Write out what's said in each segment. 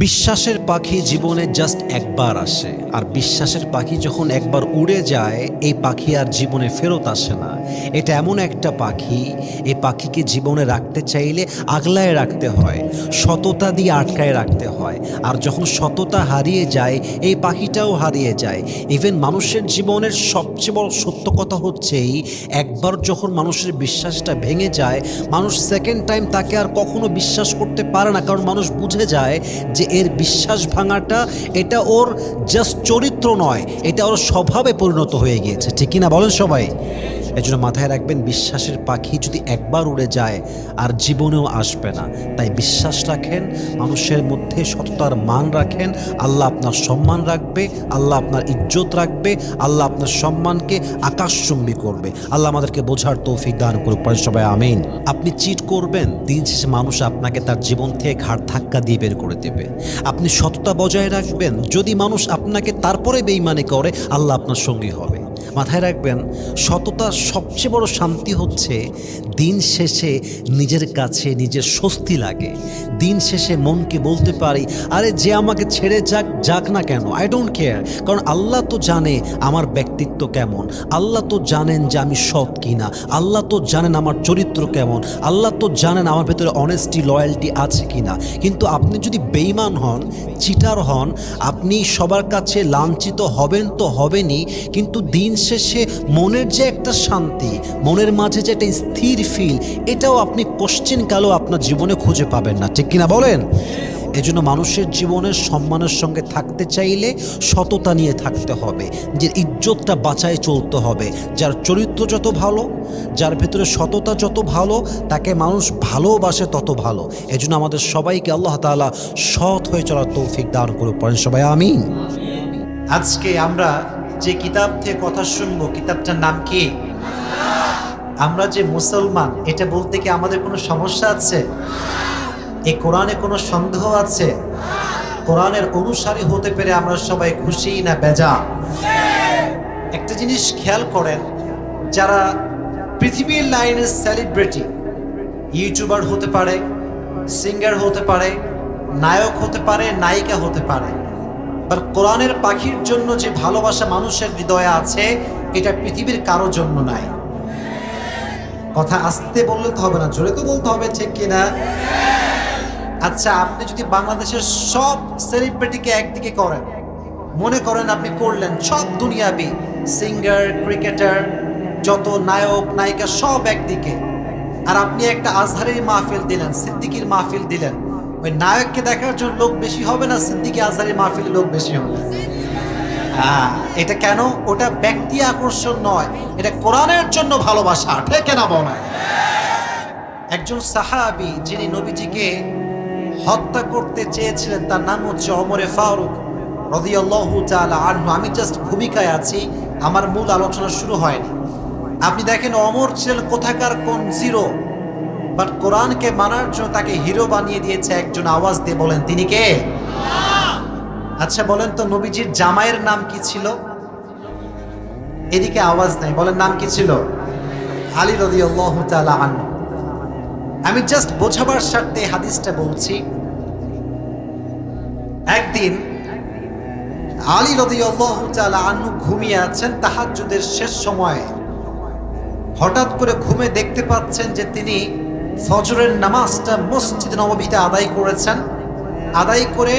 বিশ্বাসের পাখি জীবনে জাস্ট একবার আসে, আর বিশ্বাসের পাখি যখন একবার উড়ে যায় এই পাখি আর জীবনে ফেরত আসে না। এটা এমন একটা পাখি, এই পাখিকে জীবনে রাখতে চাইলে আগলায় রাখতে হয়, সততা দিয়ে আটকায় রাখতে হয়। আর যখন সততা হারিয়ে যায় এই পাখিটাও হারিয়ে যায়। ইভেন মানুষের জীবনের সবচেয়ে বড় সত্য কথা হচ্ছেই, একবার যখন মানুষের বিশ্বাসটা ভেঙে যায়, মানুষ সেকেন্ড টাইম তাকে আর কখনো বিশ্বাস করতে পারে না, কারণ মানুষ বুঝে যায় যে এর বিশ্বাস ভাঙাটা এটা ওর জাস্ট চরিত্র নয়, এটা ওর স্বভাবে পরিণত হয়ে গিয়েছে। ঠিক কিনা বলেন সবাই? এজন্য মাথায় রাখবেন, বিশ্বাসের পাখি যদি একবার উড়ে যায় আর জীবনেও আসবে না। তাই বিশ্বাস রাখেন, মানুষের মধ্যে সততার মান রাখেন, আল্লাহ আপনার সম্মান রাখবে, আল্লাহ আপনার ইজ্জত রাখবে, আল্লাহ আপনার সম্মানকে আকাশচুম্বী করবে। আল্লাহ আমাদেরকে বোঝার তৌফিক দান করুক, পরে সবাই আমিন। আপনি চিট করবেন, দিন শেষে মানুষ আপনাকে তার জীবন থেকে ঘাড় ধাক্কা দিয়ে বের করে দেবে। আপনি সততা বজায় রাখবেন, যদি মানুষ আপনাকে তারপরে বেঈমানি করে, আল্লাহ আপনার সঙ্গী হবে। মাথায় রাখবেন, সততার সবচেয়ে বড় শান্তি হচ্ছে দিন শেষে নিজের কাছে নিজের স্বস্তি লাগে। দিন শেষে মনকে বলতে পারি, আরে যে আমাকে ছেড়ে যাক যাক না কেন, আই ডোন্ট কেয়ার। কারণ আল্লাহ তো জানে আমার ব্যক্তিত্ব কেমন, আল্লাহ তো জানেন যে আমি সৎ কিনা, আল্লাহ তো জানেন আমার চরিত্র কেমন, আল্লাহ তো জানেন আমার ভেতরে অনেস্টি লয়্যালটি আছে কিনা। কিন্তু আপনি যদি বেঈমান হন, চিটার হন, আপনি সবার কাছে লাঞ্ছিত হবেন তো হবেনই, কিন্তু দিন শেষে মনের যে একটা শান্তি, মনের মাঝে যে একটা স্থির ফিল, এটাও আপনি কোশ্চেনকালেও আপনার জীবনে খুঁজে পাবেন না। ঠিক কিনা বলেন? এজন্য মানুষের জীবনের সম্মানের সঙ্গে থাকতে চাইলে সততা নিয়ে থাকতে হবে, যে ইজ্জতটা বাঁচায় চলতে হবে। যার চরিত্র যত ভালো, যার ভেতরে সততা যত ভালো, তাকে মানুষ ভালোবাসে তত ভালো। এজন্য আমাদের সবাইকে আল্লাহ তাআলা সৎ হয়ে চলার তৌফিক দান করুক, পড়েন সবাই আমিন। আজকে আমরা যে কিতাব থেকে কথা শুনবো, কিতাবটার নাম কি? আমরা যে মুসলমান এটা বলতে কি আমাদের কোনো সমস্যা আছে? এই কোরআনে কোনো সন্দেহ আছে? কোরআনের অনুসারী হতে পেরে আমরা সবাই খুশি না বেজা? একটা জিনিস খেয়াল করেন, যারা পৃথিবীর লাইনের সেলিব্রিটি, ইউটিউবার হতে পারে, সিঙ্গার হতে পারে, নায়ক হতে পারে, নায়িকা হতে পারে, আর কোরআনের পাখির জন্য যে ভালোবাসা মানুষের হৃদয়ে আছে, এটা পৃথিবীর কারোর জন্য নাই। কথা আস্তে বললে তো হবে না, জোরে তো বলতে হবে, ঠিক কিনা? আচ্ছা, আপনি যদি বাংলাদেশের সব সেলিব্রিটিকে একদিকে করেন, মনে করেন আপনি করলেন সব দুনিয়াবি সিঙ্গার, ক্রিকেটার, যত নায়ক নায়িকা সব একদিকে, আর আপনি একটা আজহারের মাহফিল দিলেন, সিদ্দিকির মাহফিল দিলেন, ওই নায়ককে দেখার জন্য লোক বেশি হবে না সিদ্দিকি আজহারের মাহফিলে লোক বেশি হবে? এটা কেন? ওটা ব্যক্তি আকর্ষণ নয়, এটা কোরআনের জন্য ভালোবাসা। ঠিক না বলে? একজন সাহাবী যিনি নবীজিকে হত্যা করতে চেয়েছিলেন, তার নাম হচ্ছে ওমরে ফারুক রাদিয়াল্লাহু তাআলা আনহু। আমি জাস্ট ভূমিকায় আছি, আমার মূল আলোচনা শুরু হয়নি। আপনি দেখেন, ওমর ছিলেন কোথাকার কোন জিরো, বাট কোরআনকে মানার জন্য তাকে হিরো বানিয়ে দিয়েছে একজন। আওয়াজ দিয়ে বলেন তিনি কে? আচ্ছা বলেন তো, নবীজির জামাইয়ের নাম কি ছিল? এদিকে আওয়াজ নাই, বলেন নাম কি ছিল? আলী রাদিয়াল্লাহু তাআলা আনহু। আমি জাস্ট বোঝাবার স্বার্থে হাদিসটা বলছি। একদিন আলী রাদিয়াল্লাহু তাআলা আনহু ঘুমিয়ে আছেন তাহাজ্জুদের শেষ সময়ে। হঠাৎ করে ঘুমে দেখতে পাচ্ছেন যে তিনি ফজরের নামাজটা মসজিদ নববীতে আদায় করেছেন। আদায় করে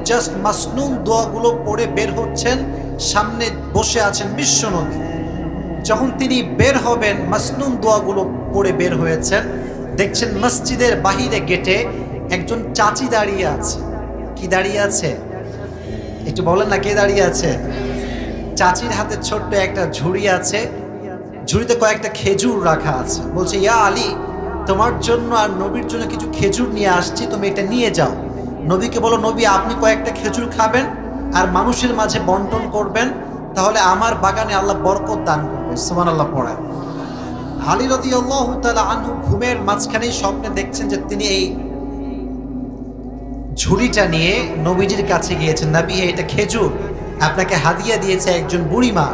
জাস্ট মাসনুন দোয়াগুলো পড়ে বের হচ্ছেন, সামনে বসে আছেন বিশ্বনবী। যখন তিনি বের হবেন, মাসনুন দোয়াগুলো পড়ে বের হয়েছেন, দেখছেন মসজিদের বাহিরে গেটে একজন চাচি দাঁড়িয়ে আছে। কি দাঁড়িয়ে আছে? একটু বলেন না, কে দাঁড়িয়ে আছে? চাচির হাতে ছোট্ট একটা ঝুড়ি আছে, ঝুড়িতে কয়েকটা খেজুর রাখা আছে। বলছে, ইয়া আলী, তোমার জন্য আর নবীর জন্য কিছু খেজুর নিয়ে আসছি, তুমি এটা নিয়ে যাও। নবীকে বলো, নবী আপনি কয়েকটা খেজুর খাবেন আর মানুষের মাঝে বন্টন করবেন, তাহলে আমার বাগানে আল্লাহ বরকত দান করবে। সুবহানাল্লাহ পড়ায়। আলী রাদিয়াল্লাহু তাআলা আনহু ঘুমের মাঝখানেই স্বপ্নে দেখছেন যে তিনি এই ঝুড়িটা নিয়ে নবীজির কাছে গিয়েছেন। নবী, এটা খেজুর আপনাকে হাদিয়া দিয়েছে একজন বুড়িমা।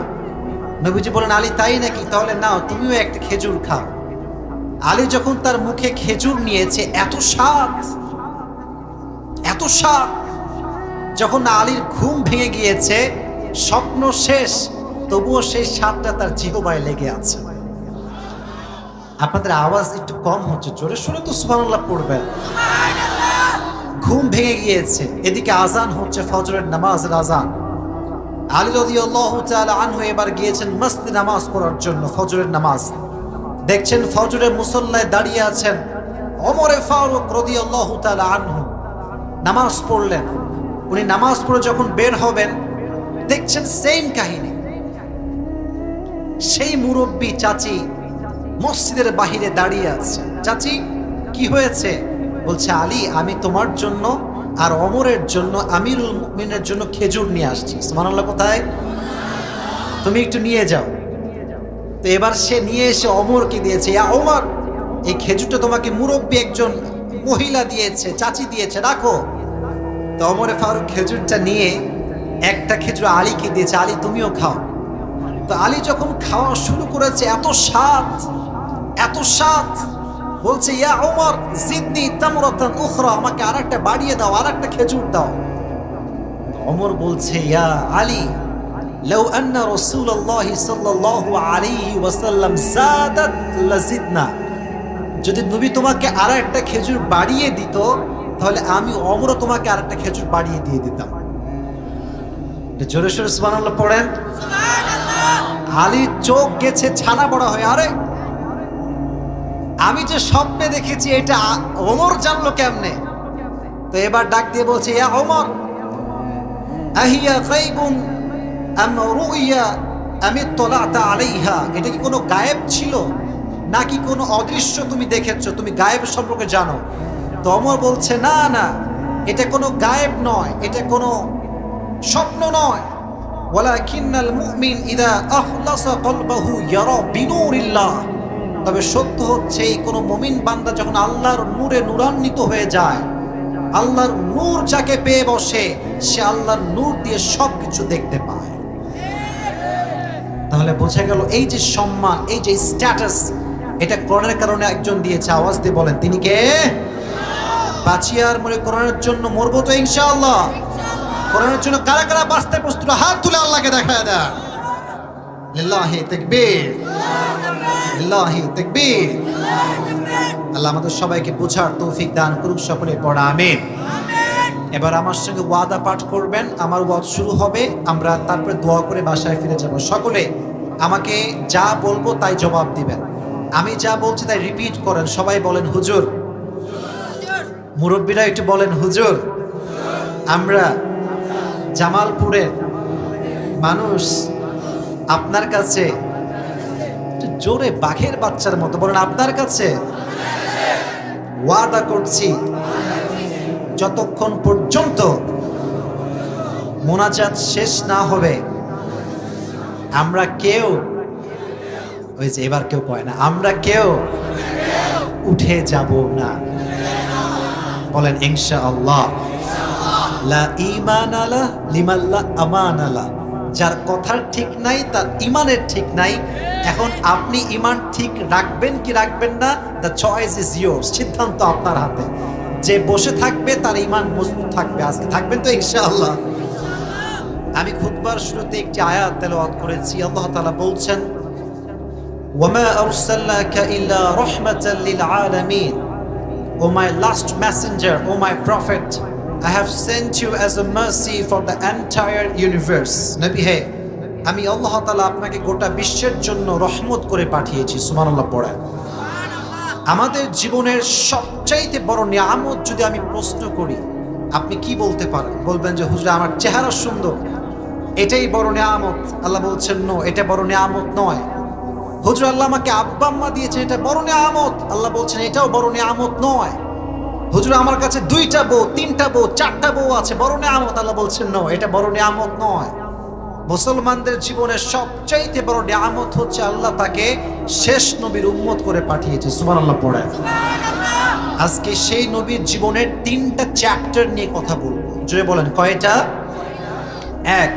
নবীজি বলেন, আলী তাই নাকি? তাহলে নাও, তুমিও একটা খেজুর খাও। আলী যখন তার মুখে খেজুর নিয়েছে, এত স্বাদ, এত স্বাদ, যখন আলীর ঘুম ভেঙে গিয়েছে, স্বপ্ন শেষ, তবুও সেই স্বাদটা তার জিহ্বায় লেগে আছে। আপনাদের আওয়াজ একটু কম হচ্ছে, জোরে শুনে তো সুবহানাল্লাহ পড়বেন। ঘুম ভেঙে গিয়েছে, এদিকে আজান হচ্ছে, ফজরের নামাজের আজান। আলী রাদিয়াল্লাহু তাআলা আনহু এবার গিয়েছেন মসজিদে নামাজ পড়ার জন্য, ফজরের নামাজ। দেখছেন ফজরের মুসল্লায় দাঁড়িয়ে আছেন ওমরে ফারুক রাদিয়াল্লাহু তাআলা আনহু, নামাজ পড়লেন। উনি নামাজ পড়ে যখন বের হবেন, দেখছেন সেম কাহিনী। সেই মুরব্বী চাচি মসজিদের বাহিরে দাঁড়িয়ে আছে। চাচি, কি হয়েছে? বলছে, আলী, আমি তোমার জন্য আর ওমরের জন্য, আমিরুল মুমিনের জন্য খেজুর নিয়ে আসছি। সুবহানাল্লাহ। কোথায়? তুমি একটু নিয়ে যাও। তো এবার সে নিয়ে এসে ওমরকে দিয়েছে। ইয়া ওমর, এই খেজুরটা তোমাকে মুরব্বী একজন মহিলা দিয়েছে, চাচি দিয়েছে, রাখো। তো ওমরে ফারুক খেজুরটা নিয়ে একটা খেজুর আলীকে দিয়েছে, আলী তুমিও খাও। তো আলী যখন খাওয়া শুরু করেছে, এত স্বাদ, এত স্বাদ, বলছে, ইয়া ওমর জিদনি তামরাতান উখরা, আমাকে আরেকটা বাড়িয়ে দাও, আরেকটা খেজুর দাও। ওমর বলছে, ইয়া আলী, লাউ আন্না রাসূলুল্লাহ সাল্লাল্লাহু আলাইহি ওয়াসাল্লাম যাদাত লাজিদনা, যদি নবী তোমাকে আরেকটা খেজুর বাড়িয়ে দিত, তাহলে আমি ওমরও তোমাকে আরেকটা খেজুর বাড়িয়ে দিয়ে দিতাম। জোরে সোরে সুবহানাল্লাহ পড়েন। আলীর চোখ গেছে ছানা বড়া হয়ে। আরে, আমি যে স্বপ্নে দেখেছি এটা ওমর জানলো কেমনে? তো এবার ডাক দিয়ে বলছে, ইয়া ওমর, আহিয়া গায়বুন আম রুইয়া আম ইত্তলাতা আলাইহা, এটা কি কোনো গায়েব ছিল নাকি কোনো অদৃশ্য তুমি দেখেছো, তুমি গায়েব সম্পর্কে জানো? তো ওমর বলছে, না না, এটা কোনো গায়েব নয়, এটা কোনো স্বপ্ন নয়। ওয়ালাকিন্নাল মুমিন ইযা আখলাসা কলবাহু ইয়ারা বিনুরিল্লাহ, তবে সত্য হচ্ছে এই কোনো মুমিন বান্দা যখন আল্লাহর নূরে নূরান্বিত হয়ে যায়, আল্লাহর নূর যাকে পেয়ে বসে, সে আল্লাহর নূর দিয়ে সবকিছু দেখতে পায়। তাহলে বোঝা গেল এই যে সম্মান, এই যে স্ট্যাটাস, এটা কোরআনের কারণে একজন দিয়েছে। আওয়াজ দিয়ে বলেন, তিনি কে? বাঁচিয়ার মনে কোরআনের জন্য মরবো তো ইনশাআল্লাহ। কোরআনের জন্য কারা কারা বাঁচতে প্রস্তুত? হাত তুলে আল্লাহকে দেখায় দেয়। লিল্লাহি তাকবীর, লিল্লাহি তাকবীর। আল্লাহ আমাদের সবাইকে বোঝার তৌফিক দান করুক, সকলে পড়া আমিন। এবার আমার সঙ্গে ওয়াদা পাঠ করবেন, আমার ওয়াজ শুরু হবে, আমরা তারপরে দোয়া করে বাসায় ফিরে যাব। সকলে আমাকে যা বলবো তাই জবাব দিবেন। আমি যা বলছি তাই রিপিট করেন। সবাই বলেন হুজুর। মুরব্বীরা একটু বলেন হুজুর। আমরা জামালপুরের মানুষ আপনার কাছে, জোরে বাঘের বাচ্চার মতো বলেন, আপনার কাছে ওয়াদা করছি যতক্ষণ পর্যন্ত মোনাজাত শেষ না হবে আমরা কেউ, ওই যে এবার কেউ কয় না, আমরা কেউ উঠে যাব না। বলেন ইনশাআল্লাহ। লা ঈমান আলা লিমান লা আমান আলা, যার কথার ঠিক নাই তার ইমানের ঠিক নাই। এখন আপনি ইমান ঠিক রাখবেন কি রাখবেন না, দ্য চয়েস ইজ ইয়োরস, সিদ্ধান্ত আপনার হাতে। যে বসে থাকবে তার ইমান মজবুত থাকবে। আজকে থাকবেন তো ইনশাআল্লাহ। আমি খুতবার শুরুতে একটি আয়াত তেলাওয়াত করেছি। আল্লাহ তাআলা বলছেন, ওয়ামা আরসালনাকা ইল্লা রাহমাতাল লিল আলামিন, oh my last messenger, oh my prophet, I have sent you as a mercy for the entire universe. নবী হে, আমি আল্লাহ তাআলা আপনাকে গোটা বিশ্বের জন্য রহমত করে পাঠিয়েছি। সুবহানাল্লাহ পড়েন। আমাদের জীবনের সবচাইতে বড় নিয়ামত যদি আমি প্রশ্ন করি, আপনি কি বলতে পারেন? বলবেন যে হুজুর আমার চেহারা সুন্দর, এটাই বড় নিয়ামত। আল্লাহ বলছেন নো, এটা বড় নিয়ামত নয়। হুজুর আল্লাহ আমাকে আব্বা আম্মা দিয়েছেন, এটা বড় নিয়ামত। আল্লাহ বলছেন এটাও বড় নিয়ামত নয়। হুজুর আমার কাছে 2টা বউ, 3টা বউ, 4টা বউ আছে, বড় নিয়ামত। আল্লাহ বলছেন নো, এটা বড় নিয়ামত নয়। মুসলমানদের জীবনের সবচাইতে বড় নিয়ামত হচ্ছে আল্লাহ তাকে শেষ নবীর উম্মত করে পাঠিয়েছে। সুবহানাল্লাহ পড়েন। আজকে সেই নবীর জীবনের 3টা চ্যাপ্টার নিয়ে কথা বলবো। জোরে বলেন, কয়টা? 1,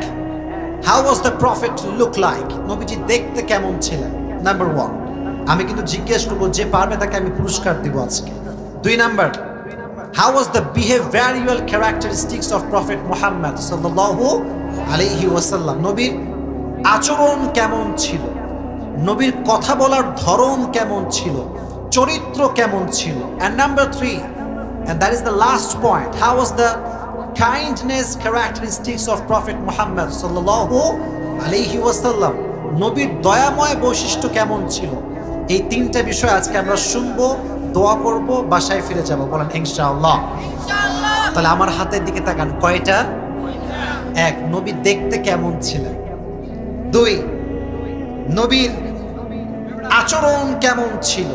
how was the prophet look like, নবীজি দেখতে কেমন ছিলেন। নাম্বার 1, আমি কিন্তু জিজ্ঞেস করবো, যে পারবে তাকে আমি পুরস্কার দিব আজকে। 2 number, How was the behavioral characteristics of Prophet Muhammad sallallahu alayhi wasallam? নবীর আচরণ কেমন ছিল, নবীর কথা বলার ধরন কেমন ছিল, চরিত্র কেমন ছিল। And number 3, and that is the last point, how was the kindness characteristics of Prophet Muhammad sallallahu alayhi wasallam? নবীর দয়াময় বৈশিষ্ট্য কেমন ছিল। এই তিনটা বিষয় আজকে আমরা শুনবো, দোয়া করব, বাসায় ফিরে যাব। বলেন ইনশাআল্লাহ। তাহলে আমার হাতের দিকে তাকান, কয়টা? 1, নবী দেখতে কেমন ছিলেন। 2, নবীর আচরণ কেমন ছিল।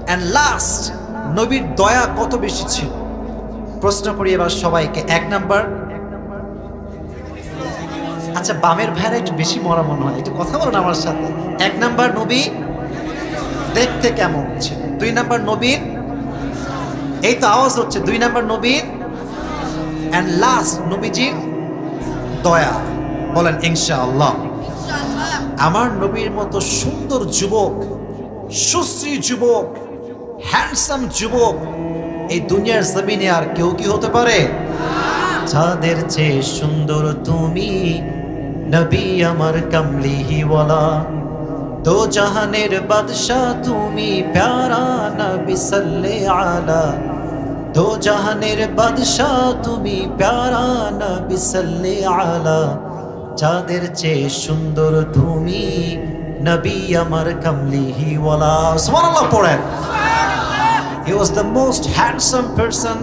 অ্যান্ড লাস্ট, নবীর দয়া কত বেশি ছিল। প্রশ্ন করি এবার সবাইকে। 1 নাম্বার, আচ্ছা বামের ভাইরা একটু বেশি মরা মনে হয়, একটু কথা বলুন আমার সাথে। 1 নাম্বার, নবী দেখতে কেমন ছিল। 2 নাম্বার, নবীর, এই তো আওয়াজ হচ্ছে, 2 নাম্বার নবীর, অ্যান্ড লাস্ট নবীজির দয়া। বলেন ইনশাআল্লাহ। আমার নবীর মতো সুন্দর যুবক, সুশ্রী যুবক, হ্যান্ডসাম যুবক এই দুনিয়ার জমিনে আর কেউ কি হতে পারে? যাদের চেয়ে সুন্দর তুমি নবী আমার কামলিওয়ালা, দো জাহানের বাদশাহ তুমি প্যারা নবী সাল্লে আলা, দো জাহানের বাদশাহ তুমি প্যারা নবী সাল্লে আলা, যাদের চেয়ে সুন্দর তুমি নবী আমার কামলিওয়ালা। সুবহানাল্লাহ পড়েন। He was the most handsome person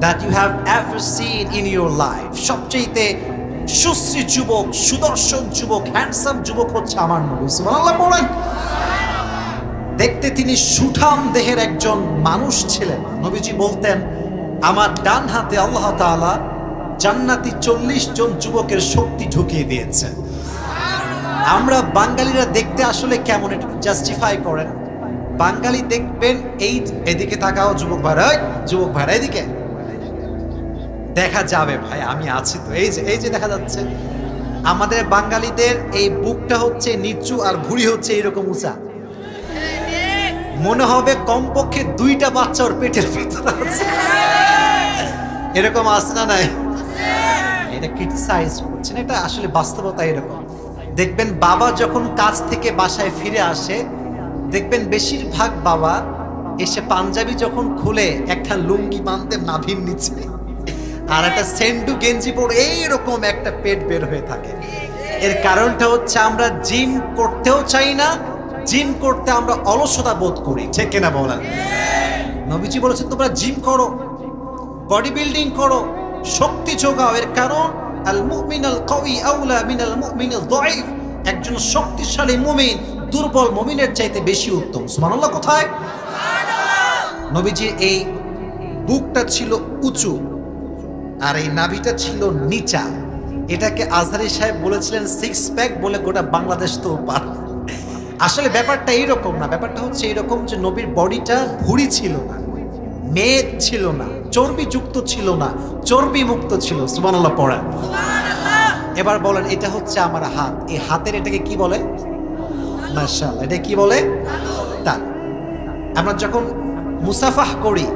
that you have ever seen in your life. সবচেয়ে সুশ্রী যুবক, সুদর্শন যুবক, হ্যান্ডসাম যুবক হচ্ছে আমার নবী। সুবহানাল্লাহ পড়েন। দেখতে তিনি সুঠাম দেহের একজন মানুষ ছিলেন। নবীজি বলতেন, আমার ডান হাতে আল্লাহ তাআলা জান্নাতি 40 জন যুবকের শক্তি ঢুকিয়ে দিয়েছেন। আমরা বাঙালিরা দেখতে আসলে কেমন, একটু জাস্টিফাই করেন। বাঙালি দেখবেন, এই এদিকে তাকাও যুবক ভাই, যুবক ভাই এদিকে দেখা যাবে ভাই, আমি আছি তো, এই যে দেখা যাচ্ছে। আমাদের বাঙালিদের এই বুকটা হচ্ছে নিচু আর ভুঁড়ি হচ্ছে এইরকম উঁচা, মনে হবে কমপক্ষে 2টা বাচ্চা ওর পেটের ভিতরে আছে, এরকম আছে না নাই? এটা ক্রিটিসাইজ করছেন, এটা আসলে বাস্তবতা এরকম। দেখবেন বাবা যখন কাজ থেকে বাসায় ফিরে আসে, দেখবেন বেশিরভাগ বাবা এসে পাঞ্জাবি যখন খুলে একটা লুঙ্গি বাঁধতে নাভির নিচে আর একটা সেন্ডু গেঞ্জি পরে এইরকম একটা পেট বের হয়ে থাকে। এর কারণটা হচ্ছে আমরা জিম করতেও চাই না, জিম করতে আমরা অলসতা বোধ করি, ঠিক কিনা বলেন? নবীজি বলেছেন তোমরা জিম করো, বডি বিল্ডিং করো, শক্তি যোগাও। এর কারণ আল মুমিনুল কওয়ি আউলা মিনাল মুমিনিল যায়িফ, একজন শক্তিশালী মুমিন দুর্বল মুমিনের চাইতে বেশি উত্তম। সুবহানাল্লাহ কোথায়? নবীজির এই বুকটা ছিল উঁচু আর এই নাভিটা ছিল নিচা। এটাকে আজহারি সাহেব বলেছিলেন 6 প্যাক বলে গোটা বাংলাদেশ তো পার। আসলে ব্যাপারটা এইরকম না, ব্যাপারটা হচ্ছে এইরকম যে নবীর বডিটা ভুঁড়ি ছিল না, মেদ ছিল না, চর্বি যুক্ত ছিল না, চর্বি মুক্ত ছিল। সুবহানাল্লাহ পড়েন। এবার বলেন, এটা হচ্ছে আমার হাত, এই হাতের এটাকে কি বলে? মাশাআল্লাহ, এটা কি বলে? তালু। আমরা যখন মুসাফাহ করি,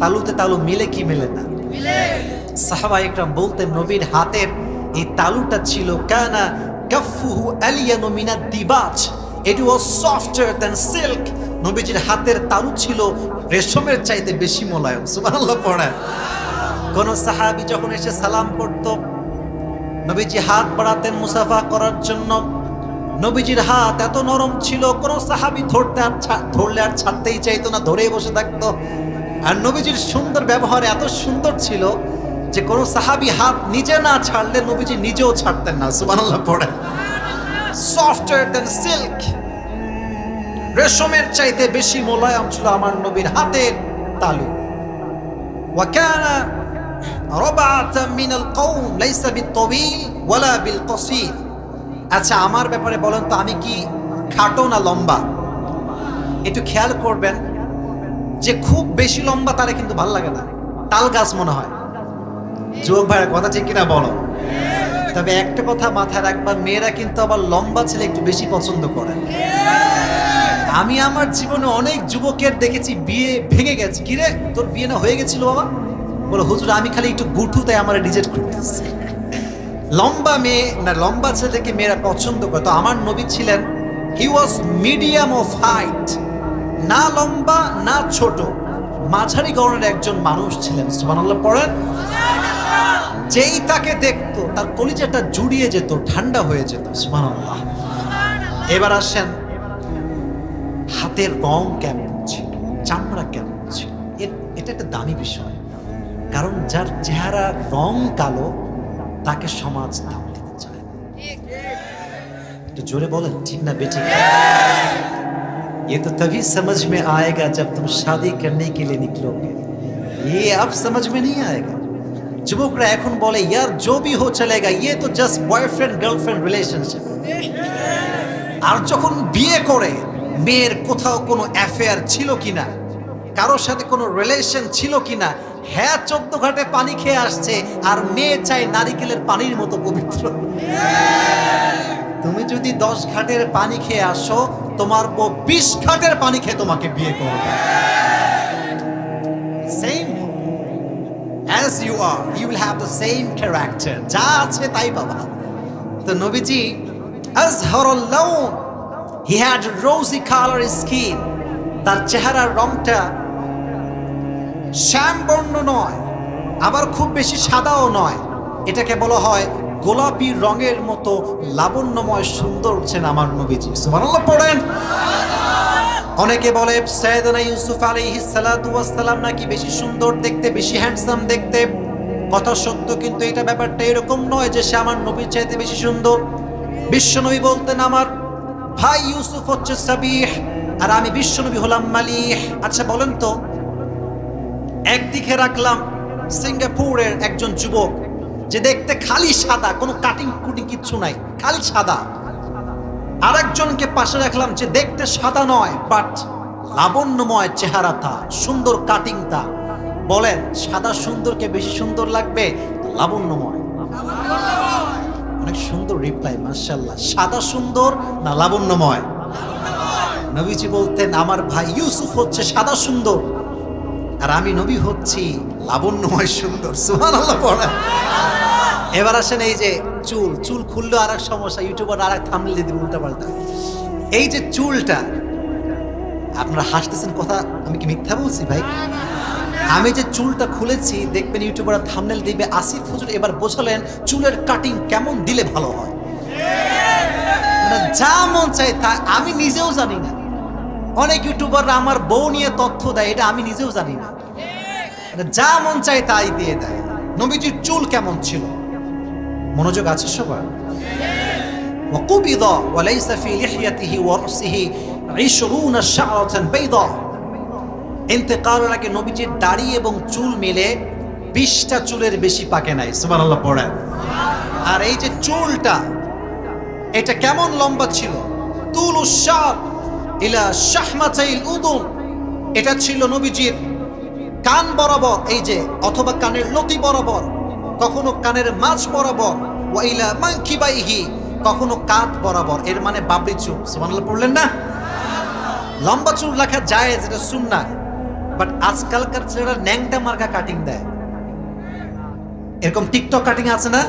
তালুতে তালু মিলে কি মিলে না? সাহাবা ইকরাম বলতেন নবীর হাতের এই তালুটা ছিল কানা কাফুহু আলিয়ানু মিনাদ দিবাজ, ইট ওয়াজ সফটার দ্যান সিল্ক। নবীজির হাতের তালু ছিল রেশমের চাইতে বেশি মোলায়েম। সুবহানাল্লাহ পড়েন। কোন সাহাবী যখন এসে সালাম করত, নবীজি হাত বাড়াতেন মুসাফা করার জন্য। নবীজির হাত এত নরম ছিল, কোন সাহাবী ধরলে আর ছাড়তেই চাইতো না, ধরেই বসে থাকতো। আর নবীজির সুন্দর ব্যবহার এত সুন্দর ছিল যে কোন সাহাবী হাত নিজে না ছাড়লে নবীজি নিজেও ছাড়তেন না। সুবহানাল্লাহ পড়েন। সফটার দ্যান সিল্ক, রেশমের চাইতে বেশি মোলায়েম ছিল আমার নবীর হাতের তালু। ওয়া কানা রাবাতাম মিনাল কওম লাইসা বিত-তাওয়িল ওয়ালা বিল-কাসীর। আচ্ছা আমার ব্যাপারে বলেন তো, আমি কি খাটো না লম্বা? একটু খেয়াল করবেন যে খুব বেশি লম্বা তারে কিন্তু ভালো লাগে না, তাল গাছ মনে হয়। যুবক ভাইয়ের কথা ঠিক কিনা বলো? তবে একটা কথা মাথায় রাখবা, মেয়েরা কিন্তু আবার লম্বা ছেলে একটু বেশি পছন্দ করে। আমি আমার জীবনে অনেক যুবকের দেখেছি বিয়ে ভেঙে গেছে। কিরে তোর বিয়ে না হয়ে গেছিল বাবা? বলো হুজুর আমি খালি একটু গুঠু তাই আমার রিজেক্ট করতেছে। লম্বা মেয়ে না লম্বা ছেলেকে মেয়েরা পছন্দ করে, তো আমার নবী ছিলেন হি ওয়াজ মিডিয়াম অফ হাইট, না লম্বা না ছোট, মাঝারি গড়নের একজন মানুষ ছিলেন। সুবহানাল্লাহ পড়েন। যেই তাকে দেখতো তার কলিজাটা জুড়িয়ে যেত, ঠান্ডা হয়ে যেত। সুবহানাল্লাহ। এবার আসেন হাতের রং কেমন ছিল, চামড়া কেমন ছিল, এটা একটা দামি বিষয়। কারণ যার চেহারার রং কালো তাকে সমাজ দাম দিতে চায় না। একটু জোরে বলেন ঠিক না বেঠিক? ये तो तभी समझ में आएगा जब तुम शादी करने के लिए निकलोगे, ये अब समझ में नहीं आएगा। যুবকরা এখন বলে यार जो भी हो चलेगा, ये तो जस्ट बॉयफ्रेंड गर्लफ्रेंड रिलेशनशिप। আর যখন বিয়ে করে মেয়ের কোথাও কোনো অ্যাফেয়ার ছিল কিনা, কারোর সাথে কোনো রিলেশন ছিল কিনা, হ্যাঁ 14 ঘাটে পানি খেয়ে আসছে আর মেয়ে চাই নারিকেলের পানির মতো পবিত্র। তুমি যদি 10 ঘাটের পানি খেয়ে আসো, তোমার বউ 20 ঘাটের পানি খেয়ে তোমাকে বিয়ে করবে। Same as you are, you will have the same character, যা আছে তাই পাবা। তো নবীজি azharul lawn, he had rosy color skin, তার চেহারার রংটা শ্যামবর্ণ নয়, আবার খুব বেশি সাদাও নয়, এটাকে বলা হয় গোলাপি রঙের মতো লাবণ্যময় সুন্দর ছিলেন আমার নবীজি। সুবহানাল্লাহ পড়েন। অনেকে বলে সাইয়েদনা ইউসুফ আলাইহিস সালাতু ওয়াস সালাম নাকি বেশি সুন্দর দেখতে, বেশি হ্যান্ডসাম দেখতে। কথা সত্য, কিন্তু এটা ব্যাপারটা এরকম নয় যে সে আমার নবীর চাইতে বেশি সুন্দর। বিশ্বনবী বলতেন আমার ভাই ইউসুফ হচ্ছে সাবিহ আর আমি বিশ্বনবী হলাম মালিহ। আচ্ছা বলেন তো, একদিকে রাখলাম সিঙ্গাপুরের একজন যুবক যে দেখতে খালি সাদা, কোনো কাটিং কুটিং কিচ্ছু নাই, খালি সাদা। আরেকজনকে পাশে রাখলাম যে দেখতে সাদা নয় বাট লাবণ্যময় চেহারাটা, সুন্দর কাটিংটা। বলেন সাদা সুন্দরকে বেশি সুন্দর লাগবে লাবণ্যময়? অনেক সুন্দর রিপ্লাই, মাশাআল্লাহ। সাদা সুন্দর না লাবণ্যময়? নবীজি বলতেন আমার ভাই ইউসুফ হচ্ছে সাদা সুন্দর আর আমি নবী হচ্ছি লাবণ্যময় সুন্দর। সুবহানাল্লাহ পড়া। এবার আসেন এই যে চুল খুললো আর এক সমস্যা, ইউটিউবার আর এক থাম্বনেল দিয়ে দিবে উল্টা পাল্টা। এই যে চুলটা, আপনারা হাসতেছেন, কথা আমি কি মিথ্যা বলছি ভাই? আমি যে চুলটা খুলেছি দেখবেন ইউটিউবার থাম্বনেল দিবে আসিফ হুজুর এবার বোঝালেন চুলের কাটিং কেমন দিলে ভালো হয়। মানে যা মন চাই তা, আমি নিজেও জানি না। অনেক ইউটিউবাররা আমার বউ নিয়ে তথ্য দেয়, এটা আমি নিজেও জানি না। যা মন চাই তাই দিয়ে দেয়। নবীজির চুল কেমন ছিল? মনোযোগ আছে সবার? وقبض وليس في لحيته ورأسه 20 شعرة بيضاء। ইন্তেকালের আগে নবীজির দাড়ি এবং চুল মিলে 20টা চুলের বেশি পাকে নাই। সুবহানাল্লাহ পড়েন। আর এই যে চুলটা, এটা কেমন লম্বা ছিল? তুলুশ শার ইলা শাহমাতাইল উদুন, এটা ছিল নবীজির কান বরাবর, এই যে অথবা কানের লতি বরাবর, কখনো কানের মাঝ বরাবর, ওয়া ইলা মানকিবাইহি, কখনো কাঁধ বরাবর। এর মানে বাবরি চুল। সুবহানাল্লাহ পড়লেন না? লম্বা চুল রাখা জায়েজ, এটা সুন্নাহ। বাট আজকালকার ছেলেরা ন্যাংটা মার্কা কাটিং দেয়। এরকম টিকটক কাটিং আছে না?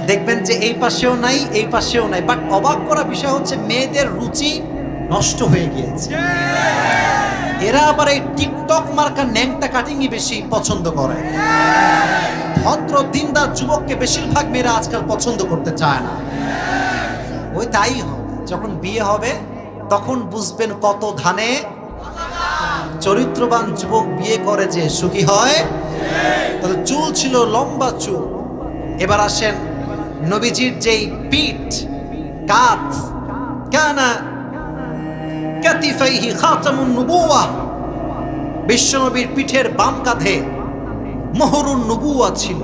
দেখবেন যে এই পাশেও নাই এই পাশেও নাই। বাট অবাক করা বিষয় হচ্ছে মেয়েদের রুচি নষ্ট হয়ে গিয়েছে। এরা আবার এই টিকটক মার্কা ন্যাংটা কাটিংই বেশি পছন্দ করে। ভদ্র দিনদার যুবককে বেশিরভাগ মেয়েরা আজকাল পছন্দ করতে চায় না। ওই তাই হবে, যখন বিয়ে হবে তখন বুঝবেন কত ধানে। চরিত্রবান যুবক বিয়ে করে যে সুখী হয়। তাহলে চুল ছিল লম্বা চুল। এবার আসেন নবীজির যেই পিঠ, কাঁধ, কানা কাতিফাইহি খাতামুন নবুওয়াহ, বিশ্বনবীর পিঠের বাম কাঁধে মোহরুন নবুওয়াহ ছিল।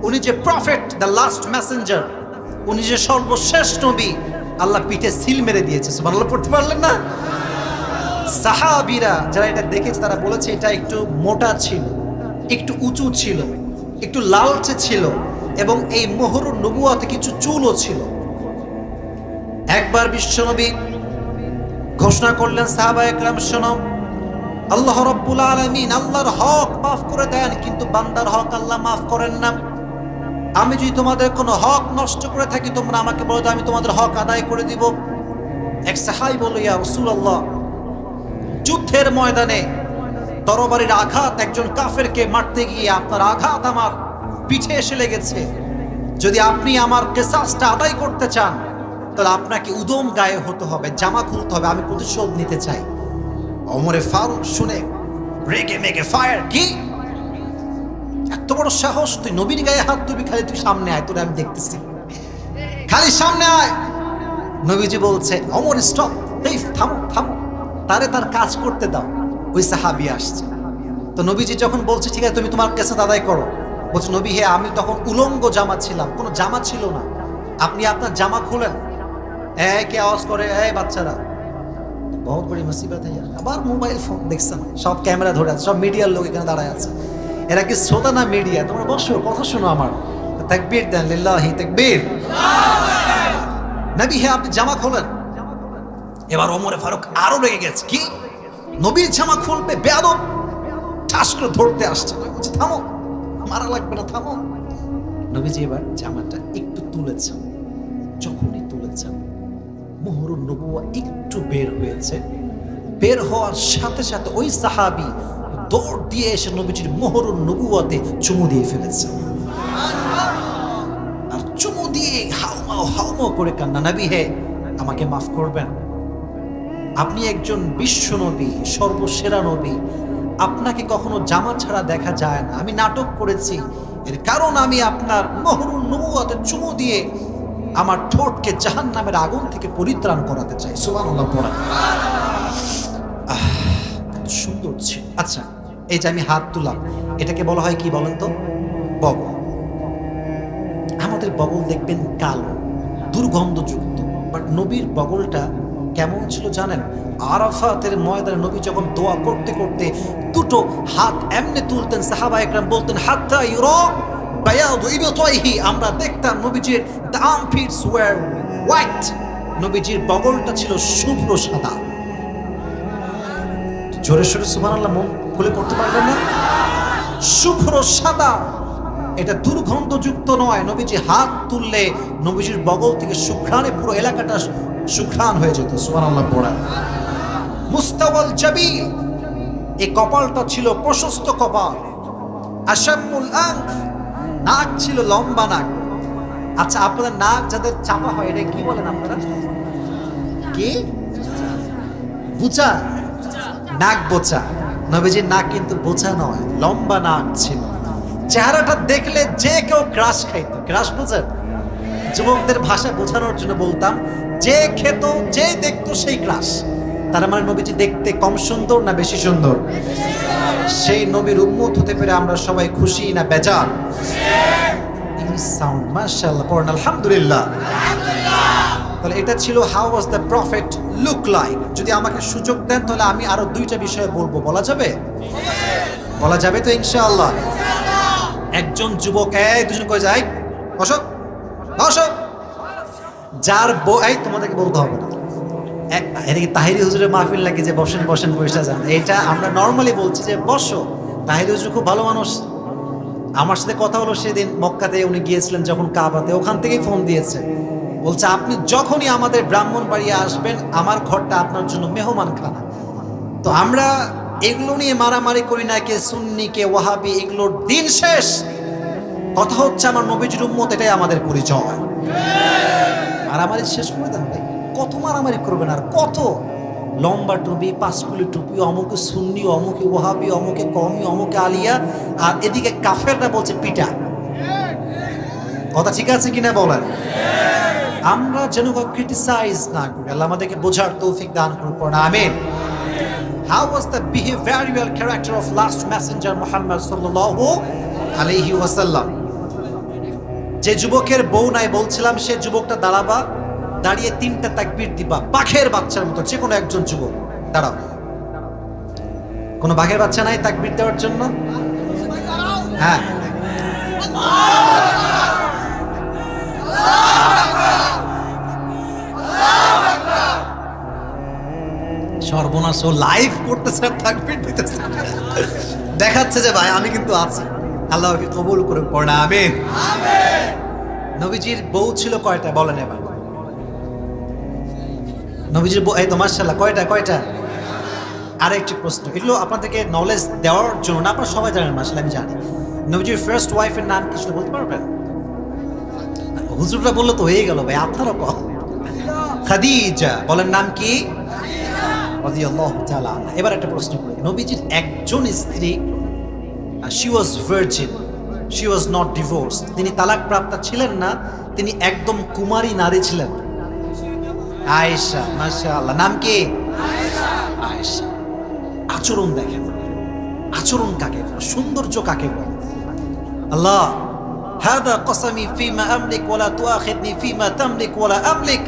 উনি যে প্রফেট, দ্য লাস্ট মেসেঞ্জার, উনি যে সর্বশেষ নবী, আল্লাহ পিঠে সিল মেরে দিয়েছে। সুবহানাল্লাহ পড়তে পারলেন না? সাহাবীরা যারা এটা দেখেছে তারা বলেছে এটা একটু মোটা ছিল, একটু উঁচু ছিল, একটু লালচে ছিল এবং এই মোহরুন নবুওয়াতে কিছু চুলও ছিল। একবার বিশ্বনবী ঘোষণা করলেন, সাহাবা একরাম শোনো, আল্লাহ রাব্বুল আলামিন আল্লাহর হক মাফ করে দেন, কিন্তু বান্দার হক আল্লাহ মাফ করেন না। আমি যদি তোমাদের কোনো হক নষ্ট করে থাকি তোমরা আমাকে বলো, আমি তোমাদের হক আদায় করে দিব। এক সাহাবী বলল, ইয়া রাসূলুল্লাহ, যুদ্ধের ময়দানে তরবারির আঘাত একজন কাফেরকে মারতে গিয়ে আপনার আঘাত আমার পিঠে এসে লেগেছে। যদি আপনি আমার কিসাসটা আদায় করতে চান তাহলে আপনাকে উদম গায়ে হতে হবে, জামা খুলতে হবে, আমি প্রতিশোধ নিতে চাই। ওমরে ফারুক শুনে রেগে মেগে ফায়ার, কি এত বড় সাহস, তুই নবীর গায়ে হাত তুলবি? খালি তুই সামনে আয়, তোরে আমি দেখতেছি, খালি সামনে আয়। নবীজি বলছে, ওমর স্টপ, এই থামো থামো, তারে তার কাজ করতে দাও। ওই সাহাবী আসছে, তো নবীজি যখন বলছে ঠিক আছে তুমি তোমার কিসাস আদায় করো, বলছে নবী হে, আমি তখন উলঙ্গ জামা ছিলাম, কোনো জামা ছিল না, আপনি আপনার জামা খুলেন। কে আওয়াজ করে, বাচ্চারা, বহুত বড় মুসিবত है यार। আবার মোবাইল ফোন দেখছেন, সব ক্যামেরা ধরে আছে, সব মিডিয়ার লোক এখানে দাঁড়ায় আছে। এরা কি শ্রোতা না মিডিয়া? তোমরা বসো, কথা শোনো আমার। তাকবীর দেন, লিল্লাহি তাকবীর। নবী হে, আপনি জামা খোলেন। এবার ওমরে ফারুক আরো রেগে গেছে, কি নবীর জামা খুলবে? বেয়াদব, ঠাস করে ধরতে আসছে। বলছে থামো, মারা লাগবে না, থামো। নবীজি এবার জামাটা একটু তুলেছেন, যখনই তুলেছেন মুহরুন নবুয়া একটু বের হয়েছে। বের হওয়ার সাথে সাথে ওই সাহাবী দৌড় দিয়ে এসে নবীজির মুহরুন নবুয়াতে চুমু দিয়ে ফেলেছে। আর চুমু দিয়ে হাউমাও হাউমাও করে কান্না, নবী হে আমাকে মাফ করবেন, আপনি একজন বিশ্ব নবী, সর্বসেরা নবী, আপনাকে কখনো জামা ছাড়া দেখা যায় না। আমি নাটক করেছি, এর কারণ আমি আপনার মুহরুন নবুয়াতে চুমু দিয়ে আমার ঠোঁটকে জাহান্নামের আগুন থেকে পরিত্রাণ করাতে চাই। সুবহানাল্লাহ পড়া সুন্দর ছিল। আচ্ছা, এই যে আমি হাত তুলাম, এটাকে বলা হয় কি বলেন তো? বগল। আমাদের বগল দেখবেন কালো, দুর্গন্ধযুক্ত, বাট নবীর বগলটা কেমন ছিল জানেন? আরাফাতের ময়দানে নবী যখন দোয়া করতে করতে দুটো হাত এমনি তুলতেন, সাহাবা একরাম বলতেন হাত্তা ইউরা বায়াদু ইবতাইহি, আমরা দেখতাম নবীজির the armpits were white, নবীজির বগলটা ছিল শুভ্র সাদা। জোরে সোরে সুবহানাল্লাহ মন খুলে পড়তে পারবেন না? শুভ্র সাদা, এটা দুর্গন্ধযুক্ত নয়। নবীজি হাত তুললে নবীজির বগল থেকে সুঘ্রাণে পুরো এলাকাটা সুঘ্রাণ হয়ে যেত। সুবহানাল্লাহ পড়া। মুস্তাওয়াল জাবিল, এই কপালটা ছিল প্রশস্ত কপাল। আশামুল আনফ, নাক ছিল লম্বা নাক। আচ্ছা, আপনাদের নাক যাদের চাপা হয় এটা কি বলেন আপনারা? কি বোচা? নাক বোচা। নবীজির নাক কিন্তু বোচা নয়, লম্বা নাক ছিল। চেহারাটা দেখলে যে কেউ ক্রাশ খাইতো। ক্রাশ বোঝেন? যুবকদের ভাষা বোঝানোর জন্য বলতাম, যে খেত, যে দেখতো সেই ক্রাশ। তার মানে নবীজি দেখতে কম সুন্দর না বেশি সুন্দর? সেই নবীর উম্মত হতে পেরে আমরা সবাই খুশি না বেজার? সাউন্ড মাশাআল্লাহ, পড়েন আলহামদুলিল্লাহ। তাহলে এটা ছিল how was the prophet look like. যদি আমাকে সুযোগ দেন তাহলে আমি আরো দুইটা বিষয় বলবো, বলা যাবে? বলা যাবে তো ইনশাআল্লাহ। একজন যুবক, দুজন কয়ে যায় বসো বসো, যার এই তোমাদেরকে বলতে হবে না, এদিকে তাহিরি হুজুরের মাহফিল লাগে যে বসেন বসেন বসে যান, এটা আমরা নর্মালি বলছি যে বসো। তাহিরি হুজুর খুব ভালো মানুষ, আমার সাথে কথা হলো সেদিন মক্কাতে, উনি গিয়েছিলেন যখন কাবাতে, ওখান থেকেই ফোন দিয়েছে, বলছে আপনি যখনই আমাদের ব্রাহ্মণবাড়িয়া আসবেন আমার ঘরটা আপনার জন্য মেহমান খানা। তো আমরা এগুলো নিয়ে মারামারি করি না, কে সুন্নি কে ওয়াহাবি, এগুলোর দিন শেষ। কথা হচ্ছে আমার নবীজির উম্মত, এটাই আমাদের পরিচয়। মারামারি শেষ করে দেন ভাই, কত মারামারি করবেন আর কত? লম্বা টুপি, পাঁচকুলি টুপি, অমুকে সুন্নি, অমুকে ওয়াহাবি, অমুকে কওমি, অমুকে আলিয়া, আর এদিকে কাফেররা বলছে পিটা। কথা ঠিক আছে কিনা বলেন? আমরা যেন ক্রিটিসাইজ না করি, আল্লাহ আমাদেরকে বোঝার তৌফিক দান করুন, পড়া আমিন। How was the behavioral character of last messenger Muhammad sallallahu alayhi wasallam? যে যুবকের বউ নাই বলছিলাম, সে যুবকটা দাঁড়াবা, দাঁড়িয়ে তিনটা তাকবীর দিবা বাঘের বাচ্চার মতো। যে কোনো একজন যুবক দাঁড়াও। কোনো বাঘের বাচ্চা নাই তাকবীর দেওয়ার জন্য? হ্যাঁ, সর্বনাশ ও লাইভ করতেছে আর তাকবীর দিতেছে, দেখাচ্ছে যে ভাই আমি কিন্তু আছি। আল্লাহ ওকে কবুল করে পড়ে আমিন। নবীজির বউ ছিল কয়টা বলেন এবার? নবীজির বউ এই তো মাশাআল্লাহ কয়টা? আরেকটি প্রশ্ন, এগুলো আপনাদেরকে নলেজ দেওয়ার জন্য না, আপনারা সবাই জানেন মাশাআল্লাহ, আমি জানি। নবীজির ফার্স্ট ওয়াইফের নাম কি ছিল বলতে পারবেন? হুজুররা বললো তো হয়ে গেল ভাই, আপনারও কম। খাদিজা, বলেন নাম কি? রাদিয়াল্লাহু তাআলা আনহা। এবার একটা প্রশ্ন করি, নবীজির একজন স্ত্রী, she was virgin, she was not divorced, তিনি তালাক প্রাপ্ত ছিলেন না, তিনি একদম কুমারী নারী ছিলেন। আয়েশা, মাশাআল্লাহ। নাম কি? আয়েশা। আচরণ দেখেন, আচরণ কাকে বলে, সৌন্দর্য কাকে বলে। আল্লাহ হাদা কসামি ফিমা আমলিক ওয়ালা তুআখিদনি ফিমা তামলিক ওয়ালা আমলিক।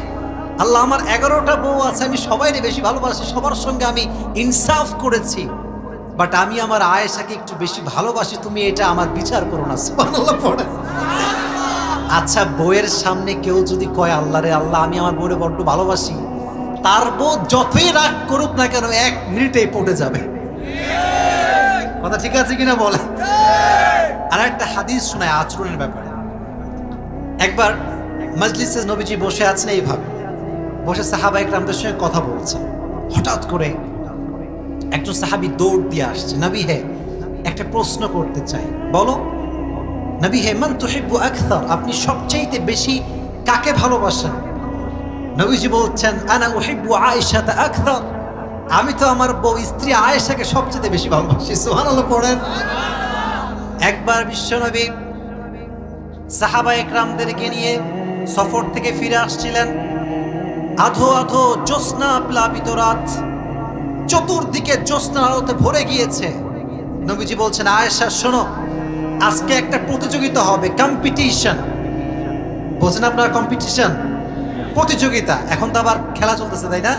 আল্লাহ আমার 11টা বউ আছে, আমি সবাইকে বেশি ভালোবাসি, সবার সঙ্গে আমি ইনসাফ করেছি, বাট আমি আমার আয়েশাকে একটু বেশি ভালোবাসি, তুমি এটা আমার বিচার করো না। সুবহানাল্লাহ পড়ে। আচ্ছা, বউয়ের সামনে কেউ যদি কয় আল্লাহ রে আল্লাহ আমি আমার বউরে বড্ড ভালোবাসি, তার বউ যতই রাগ করুক না কেন 1 মিনিটেই পড়ে যাবে। কথা ঠিক আছে কিনা বলে? আর একটা হাদিস শোনায় আচরণের ব্যাপারে। একবার মজলিসে নবীজি বসে আছেন, এইভাবে বসে সাহাবা ইকরামদের সঙ্গে কথা বলছেন। হঠাৎ করে একজন সাহাবী দৌড় দিয়ে আসছে, নবী হে একটা প্রশ্ন করতে চাই, বলো। নবী হে মান তুহিব্বু আকসার, আপনি সবচেয়ে বেশি কাকে ভালোবাসেন? নবীজি বলছেন আনা উহিব্বু আয়েশাতা আকসার, আমি তো আমার বউ স্ত্রী আয়েশাকে সবচেয়ে বেশি ভালোবাসি। সুবহানাল্লাহ পড়েন। একবার বিশ্বনবী সাহাবা ইকরামদেরকে নিয়ে সফর থেকে ফিরে আসছিলেন। আধো আধো জ্যোৎস্না প্লাবিত রাত, চতুর্দিকে জ্যোৎস্নার আলোতে ভরে গিয়েছে। নবীজি বলছেন আয়েশা শোনো, আজকে একটা প্রতিযোগিতা হবে, কম্পিটিশন। বলছেন আপনার কম্পিটিশন, প্রতিযোগিতা। এখন তো আবার খেলা চলতেছে তাই না?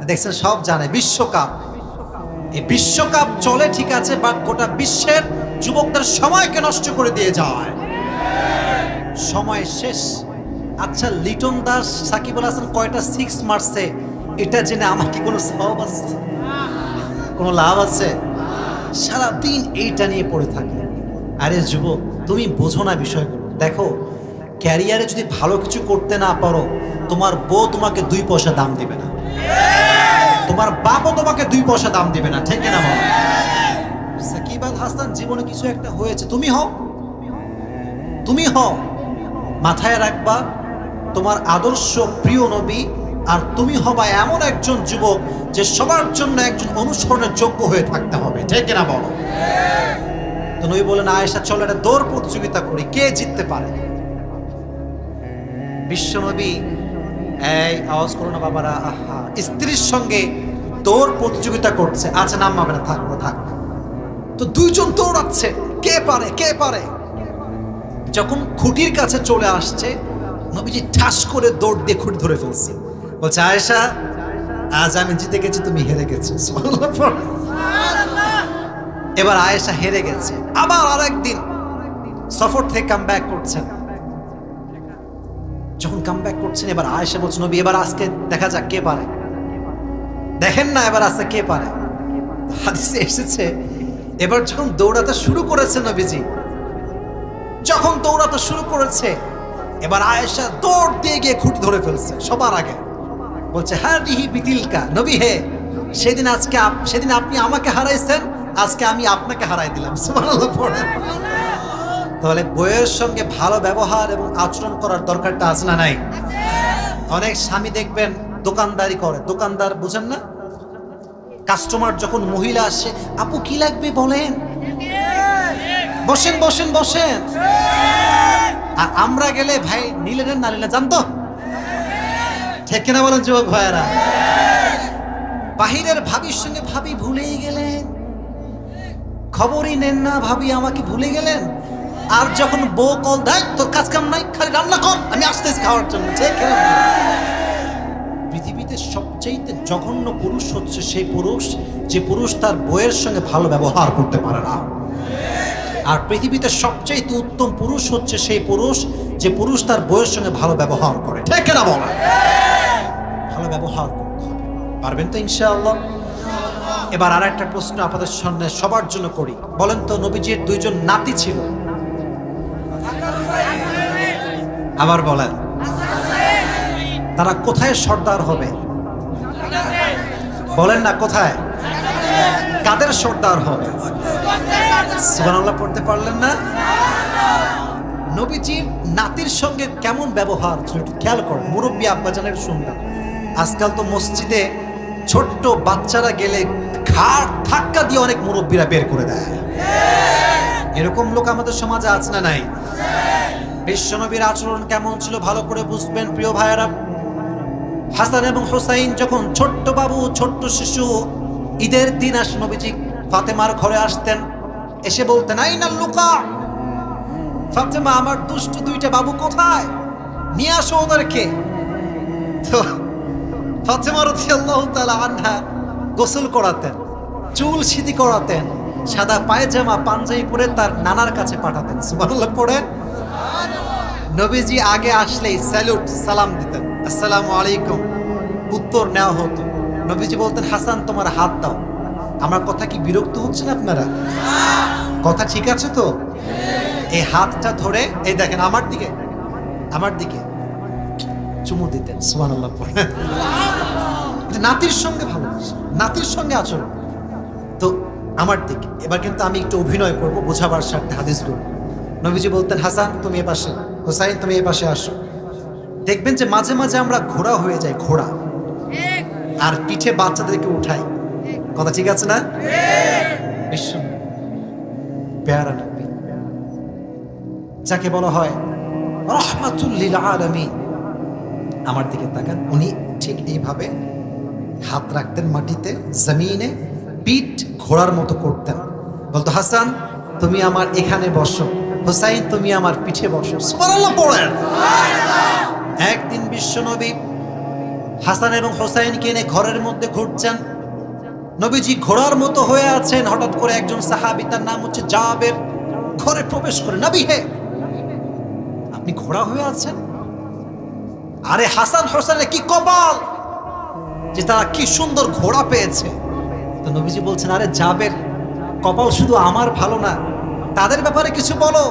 দেখছেন সব জানে বিশ্বকাপ। এই বিশ্বকাপ চলে ঠিক আছে, বাট গোটা বিশ্বের যুবকদের সময়কে নষ্ট করে দিয়ে যায়, সময় শেষ। আচ্ছা, লিটন দাস সাকিব আল হাসান কয়টা 6 মারছে এটা জেনে আমার কি কোনো সওয়াব আছে? কোনো লাভ আছে? সারাদিন এইটা নিয়ে পড়ে থাকে। আরে যুবক, তুমি বোঝো না বিষয়গুলো। দেখো, ক্যারিয়ারে যদি ভালো কিছু করতে না পারো, তোমার বউ তোমাকে 2 পয়সা দাম দিবে না, তোমার বাপও তোমাকে 2 পয়সা দাম দিবে না, ঠিক না বলো? সাকিব আল হাসান জীবনে কিছু একটা হয়েছে, তুমি হও, মাথায় রাখবা তোমার আদর্শ প্রিয় নবী, আর তুমি হবা এমন একজন যুবক যে সবার জন্য একজন অনুসরণের যোগ্য হয়ে থাকতে হবে, ঠিক না বলো? তো নবী বলেন আয়েশা চলো একটা দৌড় প্রতিযোগিতা করি, কে জিততে পারে। বিশ্বনবী, এই আওয়াজ করো না বাবারা, আহা, স্ত্রীর সঙ্গে দৌড় প্রতিযোগিতা করছে। আচ্ছা নাম হবে না, থাক। তো 2 জন দৌড়াচ্ছে, কে পারে। যখন খুঁটির কাছে চলে আসছে, নবীজি ঠাস করে দৌড় দিয়ে খুঁটি ধরে ফেলছে। বলছে আয়েশা, আজ আমি জিতে গেছি, তুমি হেরে গেছো। এবার আয়েশা হেরে গেছে। আবার আরেকদিন সফর থেকে কাম ব্যাক করছেন। যখন কাম ব্যাক করছেন, এবার আয়েশা বলছে নবী এবার আজকে দেখা যাক কে পারে। দেখেন না এবার আজকে কে পারে। হাদিসে এসেছে এবার যখন দৌড়াতে শুরু করেছে নবীজি, যখন দৌড়াতে শুরু করেছে, এবার আয়েশা দৌড় দিয়ে গিয়ে খুঁটি ধরে ফেলছে সবার আগে। বলছে হ্যাঁ রিহি বিতিলকা, নবী হে সেদিন আপনি আমাকে হারাইছেন, আজকে আমি আপনাকে হারাই দিলাম। সুবহানাল্লাহ পড়েন। তাহলে বউয়ের সঙ্গে ভালো ব্যবহার এবং আচরণ করার দরকারটা আছে না নাই? অনেক স্বামী দেখবেন দোকানদারি করে, দোকানদার বুঝেন না, কাস্টমার যখন মহিলা আসে, আপু কি লাগবে বলেন, বসেন। আর আমরা গেলে ভাই নিলে নেন না নিলে জানতো, ঠিক কিনা বলেন যুবক ভাইয়েরা? বাহিরের ভাবির সঙ্গে ভাবি ভুলেই গেলেন, খবরই নেন না, ভাবি আমাকে ভুলে গেলেন। আর যখন বউ কল দেয়, তোর কাজ কাম নাই, খালি রান্না কর, আমি আসতেছি খাওয়ার জন্য, ঠিক কিনা? পৃথিবীতে সবচেয়ে জঘন্য পুরুষ হচ্ছে সেই পুরুষ যে পুরুষ তার বউয়ের সঙ্গে ভালো ব্যবহার করতে পারে না। আর পৃথিবীতে সবচেয়ে উত্তম পুরুষ হচ্ছে সেই পুরুষ যে পুরুষ তার বউয়ের সঙ্গে ভালো ব্যবহার করে, ঠিক না বলে? ভালো ব্যবহার করতে হবে। পারবেন তো ইনশাআল্লাহ? এবার আর একটা প্রশ্ন আপনাদের সামনে সবার জন্য করি। বলেন তো, নবীজির দুইজন নাতি ছিল, আবার বলেন, তারা কোথায় সর্দার হবে? বলেন না কোথায়, কাদের সর্দার হবে? সুবহানাল্লাহ পড়তে পারলেন না? নবীজির নাতির সঙ্গে কেমন ব্যবহার ছিল একটু খেয়াল করেন। মুরব্বী আব্বাজানের শুনবেন। আজকাল তো মসজিদে ছোট্ট বাচ্চারা গেলে ঘাড় ধাক্কা দিয়ে অনেক মুরব্বীরা বের করে দেয়। এরকম লোক আমাদের সমাজে আছে না নাই? বিশ্বনবীর আচরণ কেমন ছিল ভালো করে বুঝবেন প্রিয় ভাইয়েরা। হাসান এবং হুসাইন যখন ছোট্ট বাবু, ছোট্ট শিশু, ঈদের দিন আসে নবীজি ফাতেমার ঘরে আসতেন, এসে বলতেন, আইনা লুকা, ফাতেমা আমার দুষ্ট দুইটা বাবু কোথায়, নিয়ে আসো ওদেরকে। তো ফাতেমা রাদিয়াল্লাহু তাআলা আনহা গোসল করাতেন, চুল সিঁথি করাতেন, সাদা পায়জামা পাঞ্জাবি পরে তার নানার কাছে পাঠাতেন। সুবহানাল্লাহ পড়েন। নবীজি আগে আসলেই স্যালুট, সালাম দিতেন, আসসালামু আলাইকুম, উত্তর নেওয়া হতো। নবীজি বলতেন, হাসান তোমার হাত দাও। আমার কথা কি বিরক্ত হচ্ছেন আপনারা? কথা ঠিক আছে তো? এই হাতটা ধরে এই দেখেন আমার দিকে, আমার দিকে চুমু দিতেন। সুবহানাল্লাহ পড়েন। নাতির সঙ্গে ভালোবাসা, নাতির সঙ্গে আচরণ। তো আমার দিকে এবার কিন্তু আমি একটু অভিনয় করব বোঝাবার স্বার্থে হাদিস করব। নবীজি বলতেন, হাসান তুমি এ পাশে, হুসাইন তুমি এ পাশে আসো। দেখবেন যে মাঝে মাঝে আমরা ঘোড়া হয়ে যাই, ঘোড়া, আর পিঠে বাচ্চাদেরকে উঠাই। কথা ঠিক আছে না? বিশ্ব পেয়ারা নবী, যাকে বলা হয় রাহমাতুল লিল আলামিন, আমার দিকে তাকান। উনি ঠিক এইভাবে হাত রাখতেন মাটিতে, জমিনে, পিঠ ঘোড়ার মতো করতেন। বলতো, হাসান তুমি আমার এখানে বসো, হুসাইন তুমি আমার পিঠে বসো। সুবহানাল্লাহ পড়েন। একদিন বিশ্বনবী হাসান এবং হুসাইনকে নিয়ে ঘরের মধ্যে ঘুরছেন। নবীজি ঘোড়ার মতো হয়ে আছেন। হঠাৎ করে একজন সাহাবী, তার নাম হচ্ছে জাবের, ঘরে প্রবেশ করে, নবী হে আপনি ঘোড়া হয়ে আছেন? আরে হাসান হোসেনের কি কপাল যে তারা কি সুন্দর ঘোড়া পেয়েছে। তো নবীজি বলছেন, আরে জাবের, কপাল শুধু আমার ভালো না, তাদের ব্যাপারে কিছু বলো।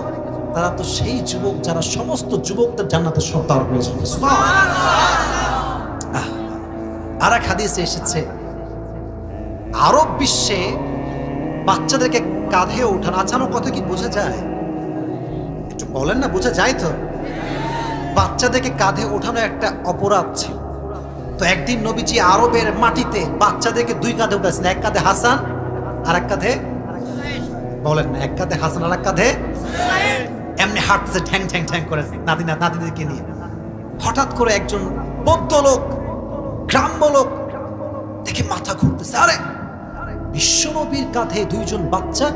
তারা তো সেই যুবক যারা সমস্ত যুবকদের জান্নাতে সর্দার হয়ে যাবে। আর এক হাদিসে এসেছে, আরব বিশ্বে বাচ্চাদেরকে কাঁধে ওঠানো, আচানো কথা কি বোঝা যায়? একটু বলেন না, বোঝা যায় তো? বাচ্চাদেরকে কাঁধে ওঠানো একটা অপরাধ ছিল। তো একদিন নবীজি আরবের মাটিতে বাচ্চাদেরকে দুই কাঁধে উঠাচ্ছেন, এক কাঁধে হাসান আর এক কাঁধে, বলেন না, এক কাঁধে হাসান আর এক কাঁধে, এমনি হাঁটতেছে ঠ্যাং ঠ্যাং ঠ্যাং করে নাতিদেরকে নিয়ে। হঠাৎ করে একজন বৌদ্ধ লোক, গ্রাম্য লোক দেখে মাথা ঘুরতেছে, আরে বিশ্বনবীর কাঁধে দুইজন বাচ্চা,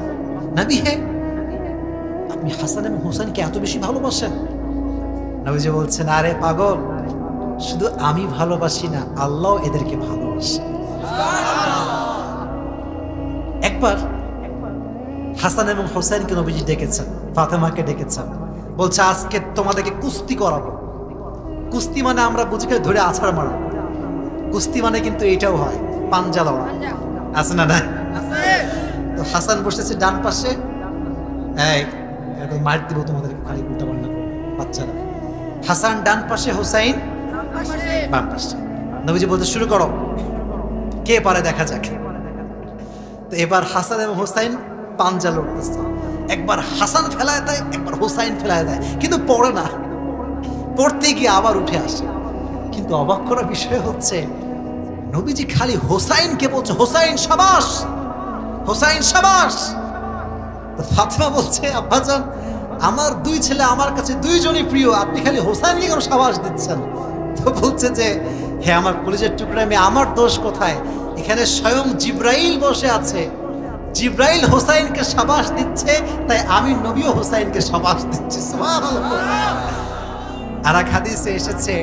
নবী হে আপনি হাসান এবং হুসাইনকে এত বেশি ভালোবাসেন? নবীজি বলছেন, আরে পাগল, শুধু আমি ভালোবাসি না, আল্লাহ এদেরকে ভালোবাসে। একবার হাসান এবং হুসাইনকে নবীজি ডেকেছেন, ফাতেমাকে ডেকেছেন, বলছে আজকে তোমাদেরকে কুস্তি করাবো। কুস্তি মানে আমরা বুঝি ধরে আছাড় মারা, কুস্তি মানে কিন্তু এটাও হয় পাঞ্জা লড়া, আছে না? না, তো হাসান বসেছে ডান পাশে, এই মার দিব তোমাদেরকে, খালি উল্টা পাল্টা বাচ্চারা। হাসান ডান পাশে, হুসাইন বাম পাশে। নবীজি বলতে শুরু করো, কে পারে দেখা যাক। তো এবার হাসান এবং হুসাইন পাঞ্জা লড়তেছে। একবার হাসান ফেলায় দেয়, একবার হুসাইন ফেলায় দেয়, কিন্তু পড়ে না। পড়তে গিয়ে আবার উঠে আসে। কিন্তু অবাক করার বিষয় হচ্ছে, নবীজি খালি হুসাইনকে বলছে, হুসাইন শাবাশ, হুসাইন শাবাশ। তো ফাতেমা বলছে, আব্বাজান আমার দুই ছেলে আমার কাছে দুইজনই প্রিয়, আপনি খালি হুসাইনকে কেন শাবাশ দিচ্ছেন? তো বলছে যে, হে আমার কলিজার টুকরা, আমি আমার দোষ কোথায়? এখানে স্বয়ং জিব্রাইল বসে আছে, জিব্রাইল হুসাইনকে শাবাশ দিচ্ছে, তাই আমি নবীও হুসাইনকে শাবাশ দিচ্ছি। সুবহানাল্লাহ। আর এক হাদিসে এসেছে,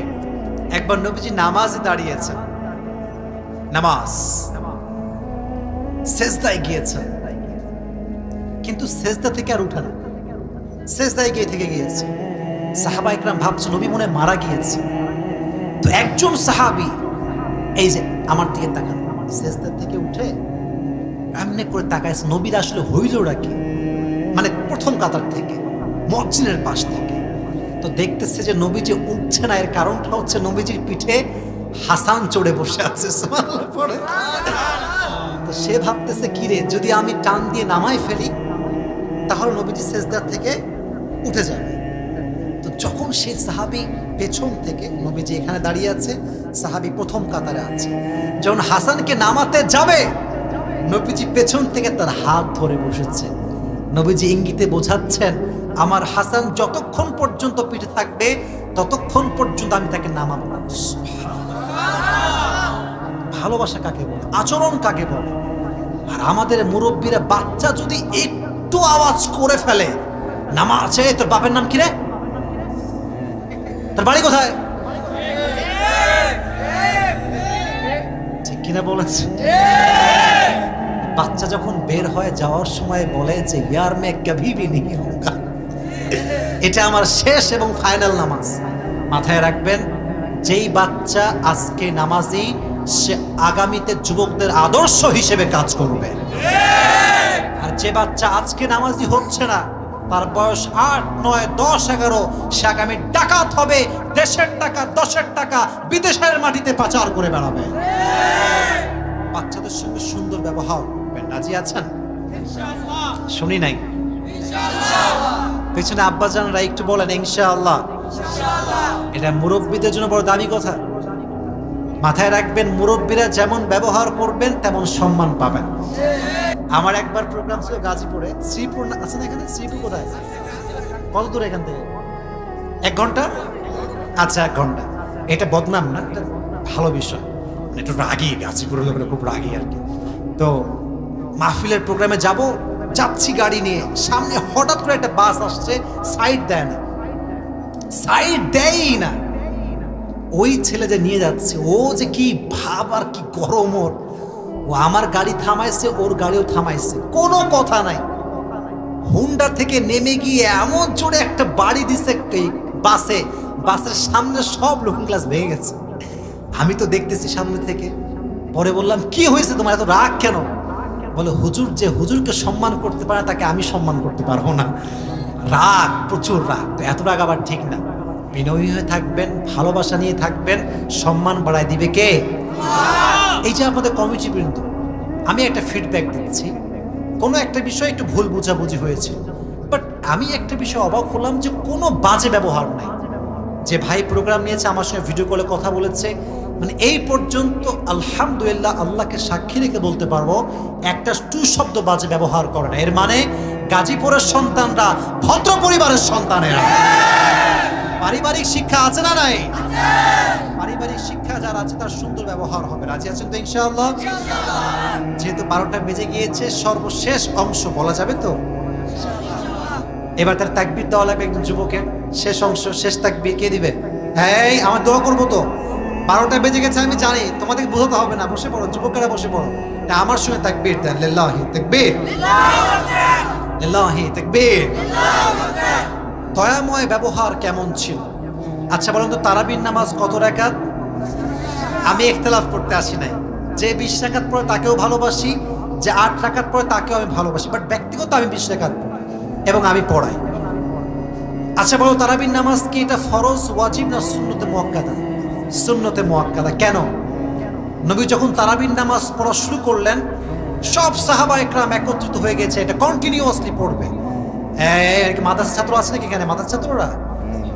একবার নবীজি নামাজে দাঁড়িয়েছেন, নামাজ, সেজদায় গিয়েছেন, কিন্তু সেজদা থেকে আর উঠে না, সেজদায় গিয়ে থেকে গিয়েছে। সাহাবা ইকরাম ভাবছে নবী মনে মারা গিয়েছে। তো একজন সাহাবী এই যে আমার দিকে তাকান, সেজদা থেকে উঠে এমনি করে তাকাইছে, নবীর আসলে হইলটা কি, মানে প্রথম কাতার থেকে, মসজিদের পাশ থেকে। তো দেখতেছে যে নবীজি উঠছে না, এর কারণটা হচ্ছে নবীজির পিঠে হাসান চড়ে বসে আছে। সুবহানাল্লাহ পড়ে। তো সে ভাবতেছে কি রে, যদি আমি টান দিয়ে নামাই ফেলি তাহলে নবীজি সেজদার থেকে উঠে যাবে। তো যখন সেই সাহাবী পেছন থেকে, নবীজি এখানে দাঁড়িয়ে আছে, সাহাবী প্রথম কাতারে আছে, যখন হাসানকে নামাতে যাবে নবীজি পেছন থেকে তার হাত ধরে বসেছে। নবীজি ইঙ্গিতে বোঝাচ্ছেন আমার হাসান যতক্ষণ পর্যন্ত পিঠে থাকবে ততক্ষণ পর্যন্ত আমি তাকে নামাবো না। ভালোবাসা কাকে বলে, আচরণ কাকে বলে। আর আমাদের মুরব্বীরা, বাচ্চা যদি একটু আওয়াজ করে ফেলে, নামাজে তোর বাপের নাম কি রে, তোর বাড়ি কোথায়, ঠিক কিনা বলেছে? বাচ্চা যখন বের হয়ে যাওয়ার সময় বলে যে ইয়ার মে কভি ভি নেহি হোগা, এটা আমার শেষ এবং ফাইনাল নামাজ। মাথায় রাখবেন, যেই বাচ্চা আজকে নামাজি সে আগামীতে যুবকদের আদর্শ হিসেবে কাজ করবে। আর যে বাচ্চা আজকে নামাজি হচ্ছে না, তার বয়স 8, 9, 10, 11, সে আগামী ডাকাত হবে, দেশের টাকা, দশের টাকা বিদেশের মাটিতে পাচার করে বেড়াবে। বাচ্চাদের সঙ্গে সুন্দর ব্যবহার করবেন। রাজি আছেন? শুনি নাই পেছনে আব্বাজানরা একটু বলেন ইনশাআল্লাহ। এটা মুরব্বীদের জন্য বড় দামি কথা। মাথায় রাখবেন, মুরব্বীরা যেমন ব্যবহার করবেন তেমন সম্মান পাবেন। আমার একবার প্রোগ্রাম ছিল গাজীপুরে, শ্রীপুর আছে না এখানে? শ্রীপুর কোথায়, কত দূর এখান থেকে? 1 ঘন্টা? আচ্ছা 1 ঘন্টা। এটা বদনাম না, এটা ভালো বিষয়। একটু রাগি, গাজীপুরের লোকেরা খুব রাগি আর কি। তো মাহফিলের প্রোগ্রামে যাচ্ছি গাড়ি নিয়ে, সামনে হঠাৎ করে একটা বাস আসছে, সাইড দেয় না, সাইড দেয়ই না। ওই ছেলে যে নিয়ে যাচ্ছে, ও যে কি ভাব আর কি গরম ওর, ও আমার গাড়ি থামাইছে, ওর গাড়িও থামাইছে, কোনো কথা নাই। হুন্ডা থেকে নেমে গিয়ে এমন জোরে একটা বাড়ি দিছে বাসের সামনে সব লুকিং গ্লাস ভেঙে গেছে। আমি তো দেখতেছি সামনে থেকে। পরে বললাম কি হয়েছে তোমার, এত রাগ কেন? বলে হুজুর যে হুজুরকে সম্মান করতে পারে তাকে আমি সম্মান করতে পারবো না। রাগ, প্রচুর রাগ। তো এত রাগ আবার ঠিক না। বিনয়ী হয়ে থাকবেন, ভালোবাসা নিয়ে থাকবেন, সম্মান বাড়ায় দিবে কে? এই যে আমাদের কমিটি বৃন্দ, আমি একটা ফিডব্যাক দিচ্ছি, কোনো একটা বিষয় একটু ভুল বোঝাবুঝি হয়েছে, বাট আমি একটা বিষয় অবাক হলাম যে কোনো বাজে ব্যবহার নাই। যে ভাই প্রোগ্রাম নিয়েছে আমার সঙ্গে ভিডিও কলে কথা বলেছে, মানে এই পর্যন্ত আলহামদুলিল্লাহ আল্লাহকে সাক্ষী রেখে বলতে পারবো একটা শব্দ বাজে ব্যবহার করে না। এর মানে গাজীপুরের সন্তানরা ভদ্র পরিবারের সন্তানেরা। পারিবারিক শিক্ষা আছে না নাই? পারিবারিক শিক্ষা যার আছে তার সুন্দর ব্যবহার হবে। রাজি আছেন তো ইনশাআল্লাহ? যেহেতু 12টা বেজে গিয়েছে, সর্বশেষ অংশ বলা যাবে তো? এবার তার তাকবীর দেওয়া লাগবে একজন যুবকের। শেষ অংশ, শেষ তাকবীর কে দিবে? এই আমার দোয়া করবো তো। 12টা বেজে গেছে আমি জানি, তোমাদের বোঝাতে হবে না। বসে পড়ো যুবকেরা, বসে পড়ো। আমার সঙ্গে তাকবীর দেন, লিল্লাহি তাকবীর, লিল্লাহি তাকবীর। দয়াময় ব্যবহার কেমন ছিল? আচ্ছা বলুন তো, তারাবির নামাজ কত রাকাত? আমি ইখতিলাফ করতে আসি নাই। যে 20 রাকাত পড়ে তাকেও ভালোবাসি, যে 8 রাকাত পড়ে তাকেও আমি ভালোবাসি, বাট ব্যক্তিগত আমি 20 রাকাত পড়ি এবং আমি পড়াই। আচ্ছা বলো, তারাবির নামাজ কি এটা ফরজ, ওয়াজিব না সুন্নতে মুআক্কাদা? সুন্নতে মুআক্কাদা। কেন? নবী যখন তারাবির নামাজ পড়া শুরু করলেন, সব সাহাবা একরাম একত্রিত হয়ে গেছে, এটা কন্টিনিউয়াসলি পড়বে। মাদ্রাসা ছাত্র আছে নাকি এখানে? মাদ্রাসা ছাত্ররা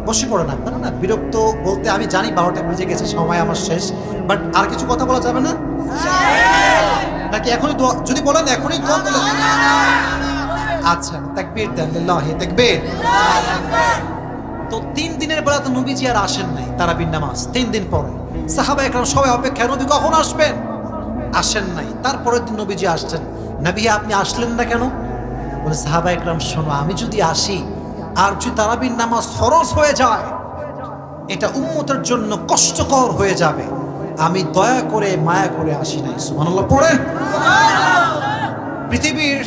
বসে পড়ে না, আপনারা না বিরক্ত বলতে আমি জানি 12টা বেজে গেছে, সময় আমার শেষ, বাট আর কিছু কথা বলা যাবে না নাকি? এখনই দোয়া যদি বলেন, এখনই দোয়া বলেন। আচ্ছা তাকবীর দেন, লিল্লাহি তাকবীর। তো 3 দিনের বেলা তো নবীজি আর আসেন নাই তারাবির নামাজ। 3 দিন পরে সাহাবা একরাম সবাই অপেক্ষা, নবী কখন আসবেন? আসেন নাই। তারপরের দিন নবীজি আসছেন। নবী আপনি আসলেন না কেন? বলে সাহাবা একরাম শোনো, আমি যদি আসি আর যদি তারাবির নামাজ ফরজ হয়ে যায়, এটা উম্মতের জন্য কষ্টকর হয়ে যাবে। আমি দয়া করে মায়া করে আসি নাই। সুবহানাল্লাহ পড়েন। পৃথিবীর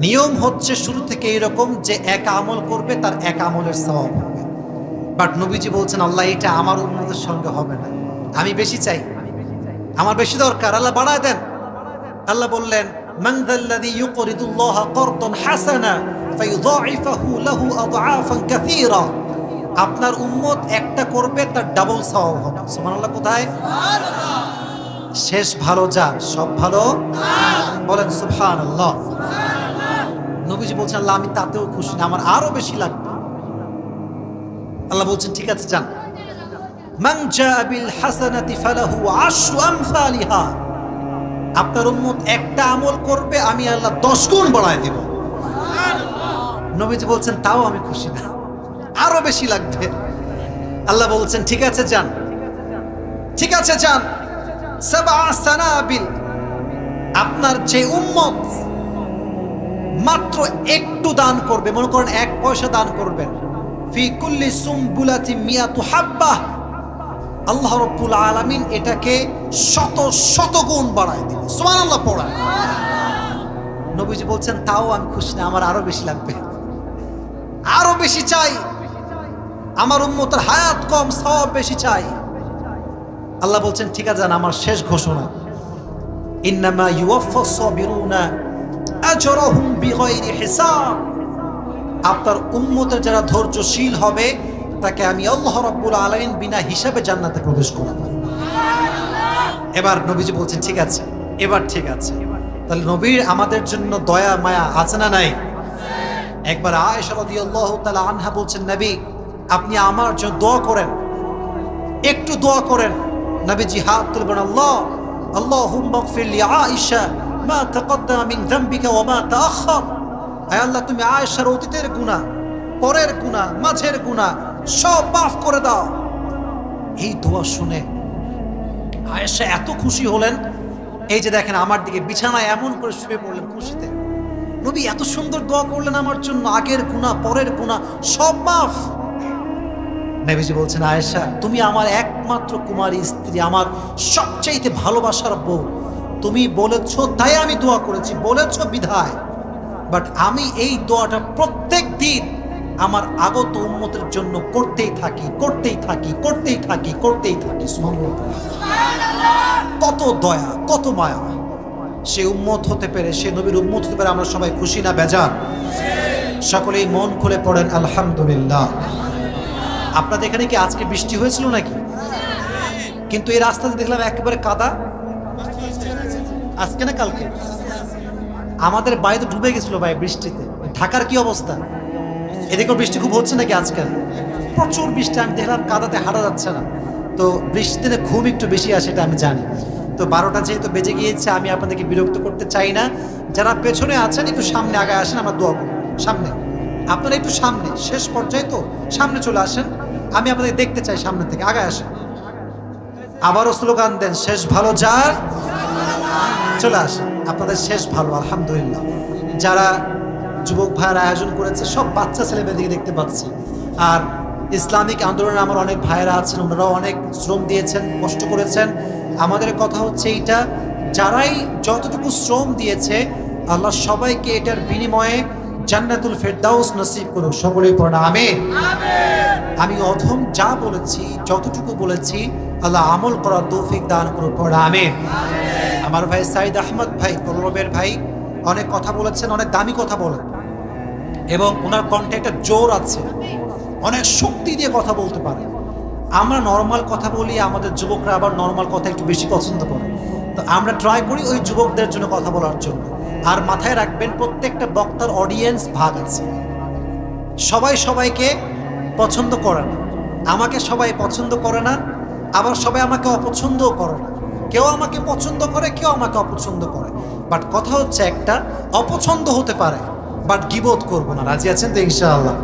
নিয়ম হচ্ছে শুরু থেকে এরকম যে এক আমল করবে তার এক আমলের সওয়াব হবে, বাট নবীজি বলছেন আল্লাহ এটা আমার উম্মতের সঙ্গে হবে না, আমি বেশি চাই। আমার বেশি দরকার, আল্লাহ বাড়ায় দেন। আল্লাহ বললেন মান যাল্লাযী ইউকরিদুল্লাহ কারদান হাসানা ফায়ুযাইফাহু লাহু আদআফান কাসীরা। আপনার উম্মত একটা করবে তার ডাবল সওয়াব হবে। সুবহানাল্লাহ। কোথায়? সুবহানাল্লাহ। শেষ ভালো যার, সব ভালো বলেন সুবহানাল্লাহ। নবীজি বলছেন আল্লাহ আমি তাতেও খুশি না, আমার আরো বেশি লাগবে। আল্লাহ বলছেন ঠিক আছে যান। মান জাআ বিল হাসানাতি ফালাহু আশরু আমসালিহা। আপনার উম্মত একটা আমল করবে, আমি আল্লাহ 10 গুণ বাড়ায় দেব। নবীজি বলছেন তাও আমি খুশি না, আরো বেশি লাগবে। আল্লাহ বলছেন ঠিক আছে যান, ঠিক আছে যান। সাবআ সানাবিল। আপনার যে উম্মত মাত্র একটু দান করবে, মনে করেন 1 পয়সা দান করবেন, ফি কুল্লি সুমবুলাতি মিয়াতু হাব্বাহ, আল্লাহ রাব্বুল আলামিন এটাকে শত শত গুণ বাড়ায় দিবেন। সুবহানাল্লাহ পড়া। নবীজি বলছেন তাও আমি খুশি না, আমার আরো বেশি লাগবে, আরো বেশি চাই। আমার উম্মতের হায়াত কম, সওয়াব বেশি চাই। আল্লাহ বলছেন ঠিক আছে জান, আমার শেষ ঘোষণা, ইন্নামা ইউওয়াফাস সাবিরুনা আজরাহুম বিগাইরি হিসাব। আপনার উম্মতের যারা ধৈর্যশীল হবে তাকে আমি আল্লাহ রাব্বুল আলামিন বিনা হিসাবে জান্নাতে প্রবেশ করাবো। এবার নবীজি বলছেন ঠিক আছে, এবার ঠিক আছে। তাহলে নবীর আমাদের জন্য দয়া মায়া আছে না নাই? একবার আয়েশা রাদিয়াল্লাহু তাআলা আনহা বলছেন নবী আপনি আমার জন্য দোয়া করেন, একটু দোয়া করেন। নবীজি হাত তুলবেন, আল্লাহুম্মা গফির লি আয়েশা মা তাকদ্দামা মিন যামবিকা ওয়া মা তাআখার। আয় আল্লাহ তুমি আয়েশার অতীতের গুনাহ, পরের গুনাহ, মাঝের গুনাহ সব মাফ করে দাও। এই দোয়া শুনে আয়েশা এত খুশি হলেন, এই যে দেখেন আমার দিকে বিছানায় এমন করে শুয়ে পড়লেন খুশিতে। নবী এত সুন্দর দোয়া করলেন আমার জন্য, আগের গুনাহ পরের গুনাহ সব মাফ। নবীজি বলছেন আয়েশা তুমি আমার একমাত্র কুমারী স্ত্রী, আমার সবচাইতে ভালোবাসার বউ। তুমি বলেছো তাই আমি দোয়া করেছি, বলেছো বিধায়। বাট আমি এই দোয়াটা প্রত্যেক দিন আমার আগত উম্মতের জন্য করতেই থাকি, করতেই থাকি, করতেই থাকি, করতেই থাকি। সুবহানাল্লাহ। কত দয়া, কত মায়া। সে উম্মত হতে পেরে, সে নবীর উম্মত হতে পেরে আমরা সবাই খুশি না বেজার? সকলেই মন খুলে পড়েন আলহামদুলিল্লাহ। আপনাদের এখানে কি আজকে বৃষ্টি হয়েছিল নাকি? কিন্তু এই রাস্তাতে দেখলাম একেবারে কাদা। আজকে না কালকে? আমাদের বাড়ি তো ডুবে গেছিল ভাই বৃষ্টিতে। ঢাকার কি অবস্থা? এদিকেও বৃষ্টি খুব হচ্ছে নাকি আজকাল? প্রচুর বৃষ্টি, আমি দেখলাম কাদাতে হাঁটা যাচ্ছে না। তো বৃষ্টিতে ঘুম একটু বেশি আসে, এটা আমি জানি। তো 12টা যেহেতু বেজে গিয়েছে, আমি আপনাদেরকে বিরক্ত করতে চাই না। যারা পেছনে আছেন একটু সামনে আগে আসেন, আমার দোয়া করুন। সামনে আপনারা একটু সামনে, শেষ পর্যায়ে তো সামনে চলে আসেন, আমি আপনাদের দেখতে চাই। সামনে থেকে আগে আসেন, আবারও স্লোগান দেন শেষ ভালো যার। চলে আসেন, আপনাদের শেষ ভালো আলহামদুলিল্লাহ। যারা যুবক ভাইয়ের আয়োজন করেছে সব বাচ্চা ছেলেমেয়েদেরকে দেখতে পাচ্ছি। আর ইসলামিক আন্দোলনে আমার অনেক ভাইয়েরা আছেন, ওনারাও অনেক শ্রম দিয়েছেন, কষ্ট করেছেন। আমাদের কথা হচ্ছে এইটা, যারাই যতটুকু শ্রম দিয়েছে আল্লাহ সবাইকে এটার বিনিময়ে জান্নাতুল ফেরদাউস নসিব করুক। সকলেই পড়া আমিন। আমি অধম যা বলেছি, যতটুকু বলেছি আল্লাহ আমল করার তৌফিক দান করুক। পড়া আমিন। আমার ভাই সাইদ আহমদ ভাই, কলরবের ভাই, অনেক কথা বলেছেন, অনেক দামি কথা বলেন এবং ওনার কণ্ঠে একটা জোর আছে, অনেক শক্তি দিয়ে কথা বলতে পারে। আমরা নর্মাল কথা বলি, আমাদের যুবকরা আবার নর্মাল কথা একটু বেশি পছন্দ করে। তো আমরা ট্রাই করি ওই যুবকদের জন্য কথা বলার জন্য। আর মাথায় রাখবেন প্রত্যেকটা বক্তার অডিয়েন্স ভাগ আছে, সবাই সবাইকে পছন্দ করে না। আমাকে সবাই পছন্দ করে না, আবার সবাই আমাকে অপছন্দও করে না। কেউ আমাকে পছন্দ করে, কেউ আমাকে অপছন্দ করে। বাট কথা হচ্ছে একটা, অপছন্দ হতে পারে বাট গিবত করবো না। রাজি আছেন তো ইনশাআল্লাহ?